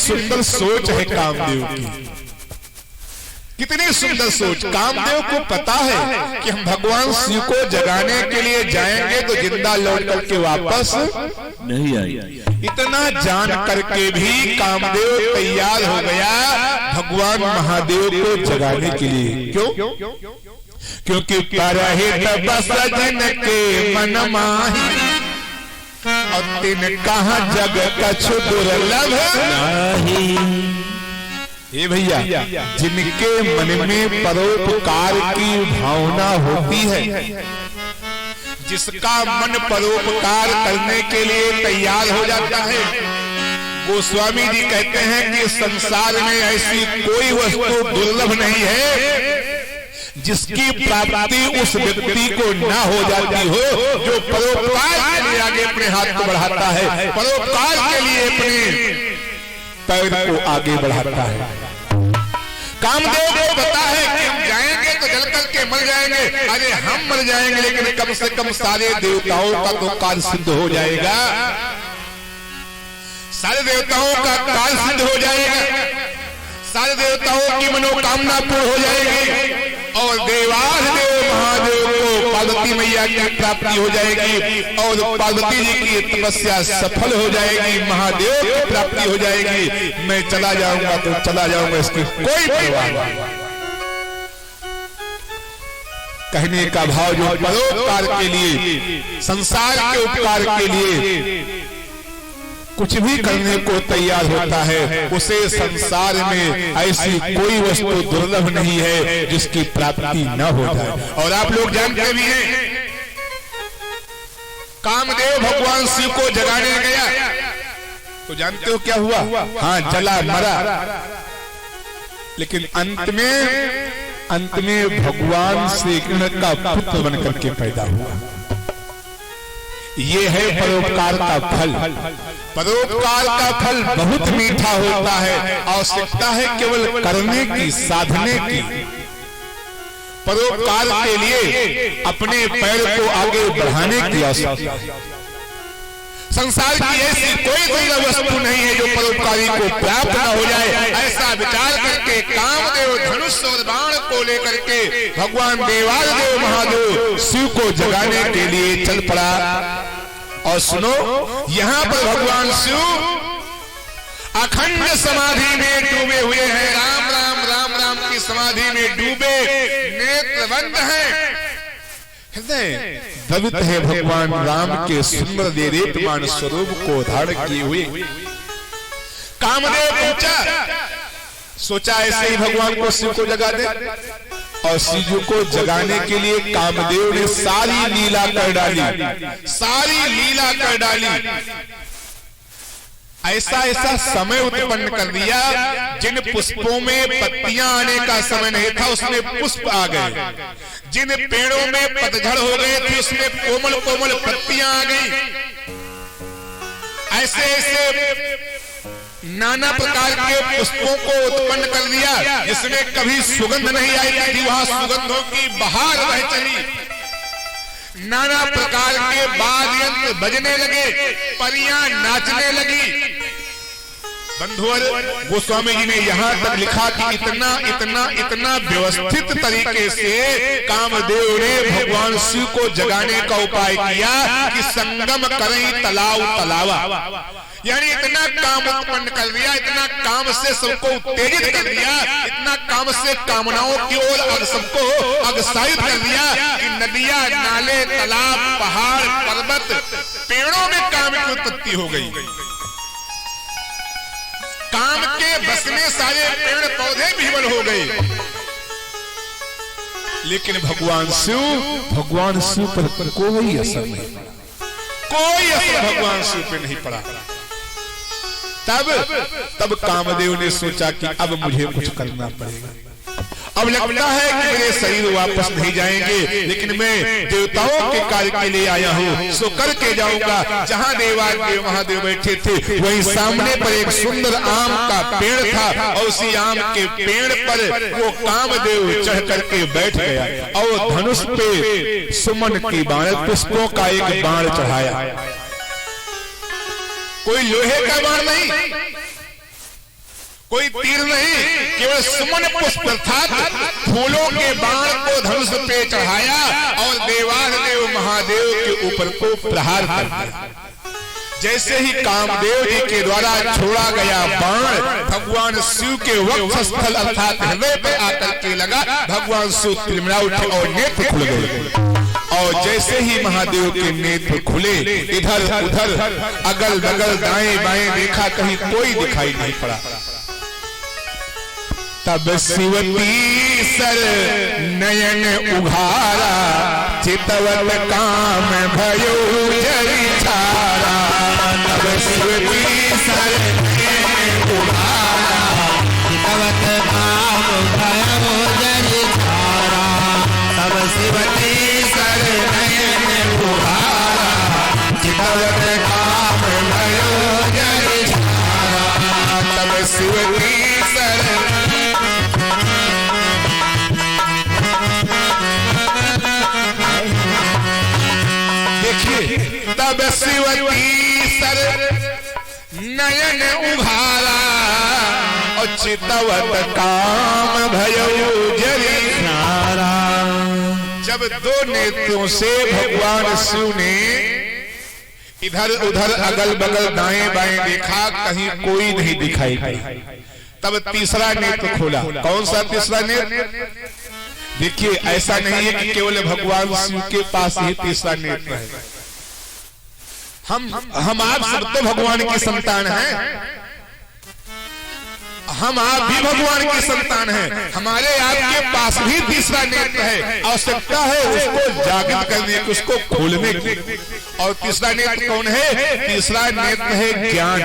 Speaker 1: सुंदर सोच है कामदेव की, कितनी सुंदर सोच। कामदेव को पता है कि हम भगवान शिव को जगाने के लिए जाएंगे तो जिंदा लौट करके वापस
Speaker 2: नहीं आएगी।
Speaker 1: इतना जान करके भी कामदेव तैयार हो गया भगवान महादेव को जगाने के लिए। क्यों? क्योंकि परहित बस जन के मन माही, और तिन कहा जग कछु दुर्लभ नहीं। ये भैया, जिनके मन में परोपकार की भावना होती है, जिसका मन परोपकार करने के लिए तैयार हो जाता है, गोस्वामी जी कहते हैं कि संसार में ऐसी कोई वस्तु दुर्लभ नहीं है जिसकी प्राप्ति उस व्यक्ति को ना हो जाती हो जो परोपकार के लिए आगे अपने हाथ को बढ़ाता है, परोपकार के लिए अपने पैर को आगे बढ़ाता है। कामदेव को पता है कि हम जाएंगे तो जल करके मर जाएंगे, अरे हम मर जाएंगे लेकिन कम से कम सारे देवताओं का तो कार्य सिद्ध हो जाएगा, सारे देवताओं का कार्य सिद्ध हो जाएगा, सारे देवताओं की मनोकामना पूर्ण हो जाएगी और देवाधिदेव महादेव को पार्वती मैया की प्राप्ति हो जाएगी और पार्वती जी की तपस्या सफल हो जाएगी, महादेव की प्राप्ति हो जाएगी। मैं चला जाऊंगा तो चला जाऊंगा, इसकी कोई परवाह नहीं। कहने का भाव जो परोपकार के लिए, संसार के उपकार के लिए कुछ भी करने को तैयार होता है, उसे संसार में ऐसी कोई वस्तु दुर्लभ नहीं है जिसकी प्राप्ति न हो जाए। और आप लोग जानते भी हैं, कामदेव भगवान शिव को जगाने गया तो जानते हो क्या हुआ? हाँ, जला मरा, लेकिन अंत में भगवान श्री कृष्ण का पुत्र बनकर के पैदा हुआ। ये है परोपकार का फल। परोपकार का फल बहुत मीठा होता है, आवश्यकता है केवल करने की, साधने की। परोपकार के लिए अपने पैर को आगे बढ़ाने की आवश्यकता। संसार की ऐसी कोई दुर्लभ वस्तु नहीं है जो परोपकारी को प्राप्त न हो जाए। ऐसा विचार करके कामदेव धनुष और बाण को लेकर के भगवान देवाधिदेव महादेव शिव को जगाने के लिए चल पड़ा। और सुनो, यहाँ पर भगवान शिव अखंड समाधि में डूबे हुए हैं, राम राम राम राम की समाधि में डूबे, नेत्र बंद हैं, हृदय द्रवित है भगवान राम के सुंदर देदीप्यमान स्वरूप को धारण किए हुए। कामदेव पहुंचा, सोचा ऐसे ही भगवान को शिव को जगा दे, और शिव को जगाने के लिए कामदेव ने सारी लीला कर डाली, सारी लीला कर डाली। ऐसा ऐसा समय उत्पन्न कर दिया, जिन पुष्पों में पत्तियां आने का समय नहीं था उसमें पुष्प आ गए, जिन पेड़ों में पतझड़ हो गए थे उसमें कोमल कोमल पत्तियां आ गई। ऐसे ऐसे नाना प्रकार के पुष्पों को उत्पन्न कर दिया, जिसमें कभी सुगंध नहीं आई थी, वहां सुगंधों की बहार बह चली। नाना प्रकार के वाद्य यंत्र बजने लगे, परियां नाचने लगी। बंधुवर, गोस्वामी जी ने यहाँ तक लिखा कि इतना इतना इतना व्यवस्थित तरीके से कामदेव ने भगवान शिव को जगाने का उपाय किया कि संगम करें तलाव तलावा, यानी इतना काम उत्पन्न कर दिया, इतना काम से सबको उत्तेजित कर दिया, इतना काम से कामनाओं की ओर सबको अग्रसायित कर दिया कि नदियां, नाले, तालाब, पहाड़, पर्वत, पेड़ों में काम की उत्पत्ति हो गई। काम के बस में सारे पेड़ पौधे भी विवल हो गए, लेकिन भगवान शिव पर कोई असर नहीं, कोई असर भगवान शिव पे नहीं पड़ा। तब कामदेव ने सोचा कि अब मुझे कुछ करना पड़ेगा। अब लगता है कि मेरे शरीर वापस नहीं जाएंगे, लेकिन मैं देवताओं के कार्य के लिए आया हूँ, सो करके जाऊंगा। जहाँ देवाधिदेव महादेव बैठे थे वहीं सामने पर एक सुंदर आम का पेड़ था, और उसी आम के पेड़ पर वो कामदेव चढ़ करके बैठ गया और धनुष पे सुमन की बाण, पुष्पों का एक बाण चढ़ाया। कोई लोहे का बाण नहीं, कोई तीर नहीं, केवल सुमन पुष्प अर्थात फूलों के बाण को धनुष पे चढ़ाया और देवाधिदेव महादेव के ऊपर को प्रहार कर दिया। जैसे ही कामदेव जी के द्वारा छोड़ा गया बाण भगवान शिव के वक्षस्थल अर्थात हृदय पर आकर के लगा, भगवान शिव तिलमिला उठे और नेत्र खुल गए। और जैसे ही महादेव के नेत्र खुले, इधर उधर अगल बगल दाएं बाएं देखा, कहीं कोई दिखाई नहीं पड़ा। तब शिवती सर नयन उघारा, चितवत काम भयो जरी छारा। तब शिवती सर नयन उघारा, चितवत काम भयो जरी छारा। तब शिवती सर नयन उघारा, चितवत काम भयो जरी छारा। तब शिवती सर तब शिवती सर नयन उघारा, और चितवत काम भयो जरी छारा। जब दो नेत्रों से भगवान शिव ने इधर उधर अगल बगल दाएं बाएं देखा, कहीं कोई नहीं दिखाई पड़ा। तब तीसरा नेत्र खोला। कौन सा तीसरा नेत्र? देखिए, ऐसा नहीं है कि केवल भगवान शिव के पास ही तीसरा नेत्र है। हम आप सब तो भगवान की संतान हैं, हम आप भी भगवान की संतान हैं। हमारे आपके पास भी तीसरा नेत्र है। आवश्यकता है उसको जागृत करने की, उसको खोलने की। और तीसरा नेत्र कौन है? तीसरा नेत्र है ज्ञान।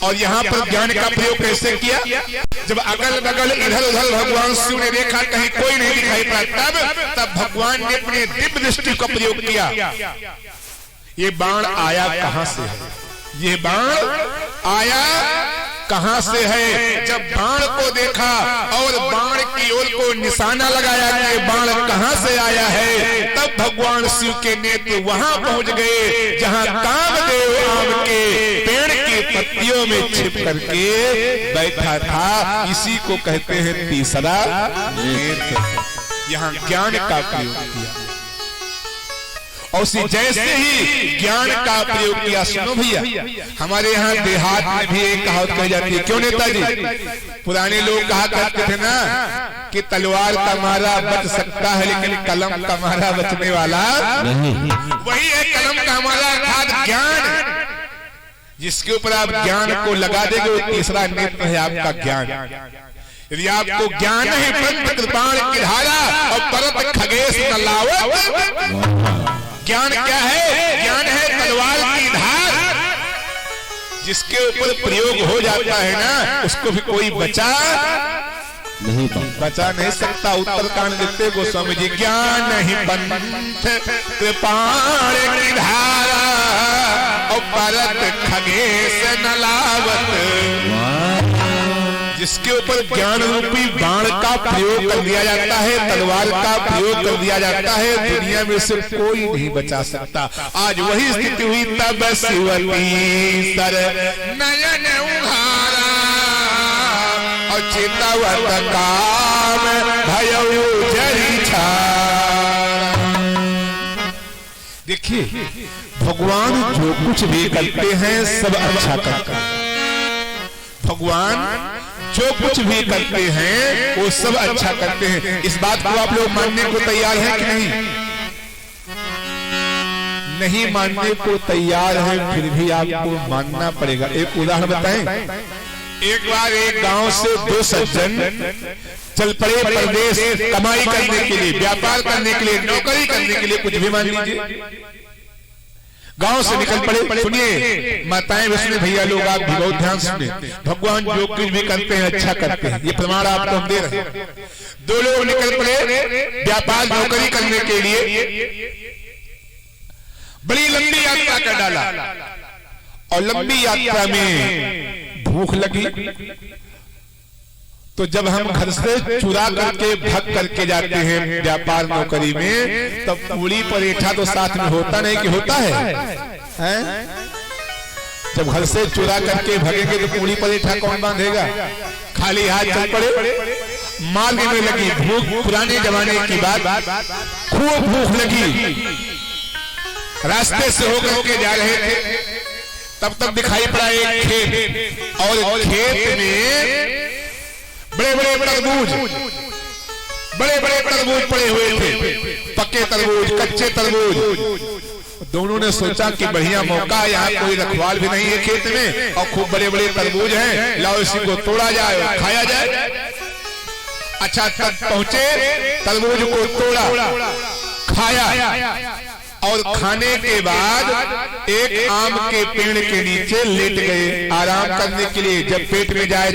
Speaker 1: और यहाँ पर ज्ञान का प्रयोग कैसे किया? जब अगल बगल इधर उधर भगवान शिव ने देखा, कहीं कोई नहीं दिखाई पड़ा, तब भगवान ने अपने दिव्य दृष्टि का प्रयोग किया। ये बाण आया कहां से है? ये बाण आया कहां से है? जब बाण को देखा और बाण की ओर को निशाना लगाया कि बाण कहां से आया है, तब भगवान शिव के नेत्र वहां पहुंच गए जहां कामदेव आम के पेड़ की पत्तियों में छिप करके बैठा था। इसी को कहते हैं तीसरा नेत्र। यहाँ ज्ञान का प्रयोग किया। और जैसे ही ज्ञान का प्रयोग किया, सुनो भैया, हमारे यहाँ देहात में भी एक कहावत कही जाती है। क्यों नेताजी? पुराने लोग कहा करते थे ना कि तलवार का मारा बच सकता है, लेकिन कलम का मारा बचने वाला नहीं। वही है कलम का मारा अर्थात ज्ञान। जिसके ऊपर आप ज्ञान को लगा देंगे, वो तीसरा नेत्र है आपका ज्ञान। यदि आपको ज्ञान है, पंच कृपाण की धारा और परत खगेश न लावत। ज्ञान क्या है? ज्ञान है तलवार की धार। जिसके ऊपर प्रयोग हो जाता है ना, उसको भी कोई बचा नहीं सकता। उत्तरकांड लिखते गोस्वामी जी, ज्ञान ही पंथ कृपाण की धारा और परत खगेश न लावत। जिसके ऊपर ज्ञान रूपी बाण का प्रयोग कर दिया जाता है, तलवार का प्रयोग कर दिया जाता है, दुनिया में से कोई नहीं बचा सकता। आज वही स्थिति हुई। तब शिवती सर नयन उघारा और चितवत काम भयो जरी छारा। देखिए, भगवान जो कुछ भी करते हैं सब अच्छा करते हैं। भगवान जो कुछ भी करते हैं वो सब अच्छा करते हैं। इस बात को आप लोग मानने को तैयार हैं कि नहीं? नहीं मानने को तैयार है, फिर भी आपको मानना पड़ेगा। एक उदाहरण बताएं। एक बार एक गांव से दो सज्जन चल पड़े परदेश कमाई करने के लिए, व्यापार करने के लिए, नौकरी करने के लिए, कुछ भी मान लीजिए। गांव से निकल पड़े। सुनिए माताएं, विष्णु भैया लोग, आप भी बहुत ध्यान सुने। भगवान जो कुछ भी करते हैं अच्छा करते हैं, ये प्रमाण आपको हम दे रहे हैं। दो लोग निकल पड़े व्यापार नौकरी करने के लिए। बड़ी लंबी यात्रा कर डाला और लंबी यात्रा में भूख लगी। तो जब हम घर से चुरा करके भग करके जाते हैं व्यापार नौकरी में, तब पूरी परेठा तो साथ में होता नहीं कि होता है? जब घर से चुरा करके भगेंगे तो पूरी पलेठा कौन बांधेगा? खाली हाथ चल पड़े। मार्ग में लगी भूख, पुराने जमाने की बात, खूब भूख लगी, रास्ते से होकर के जा रहे थे, तब तक दिखाई पड़ा एक खेत, और खेत में बड़े बड़े तरबूज पड़े हुए थे, पक्के तरबूज, कच्चे तरबूज। दोनों ने सोचा कि बढ़िया मौका, यहाँ कोई रखवाल भी नहीं है खेत में और खूब बड़े बड़े तरबूज हैं, लाओ इसी को तोड़ा जाए, खाया जाए। अच्छा, तब पहुंचे, तरबूज को तोड़ा, खाया, और खाने के बाद एक आम के पेड़ के नीचे लेट गए आराम करने के लिए। जब पेट में जाए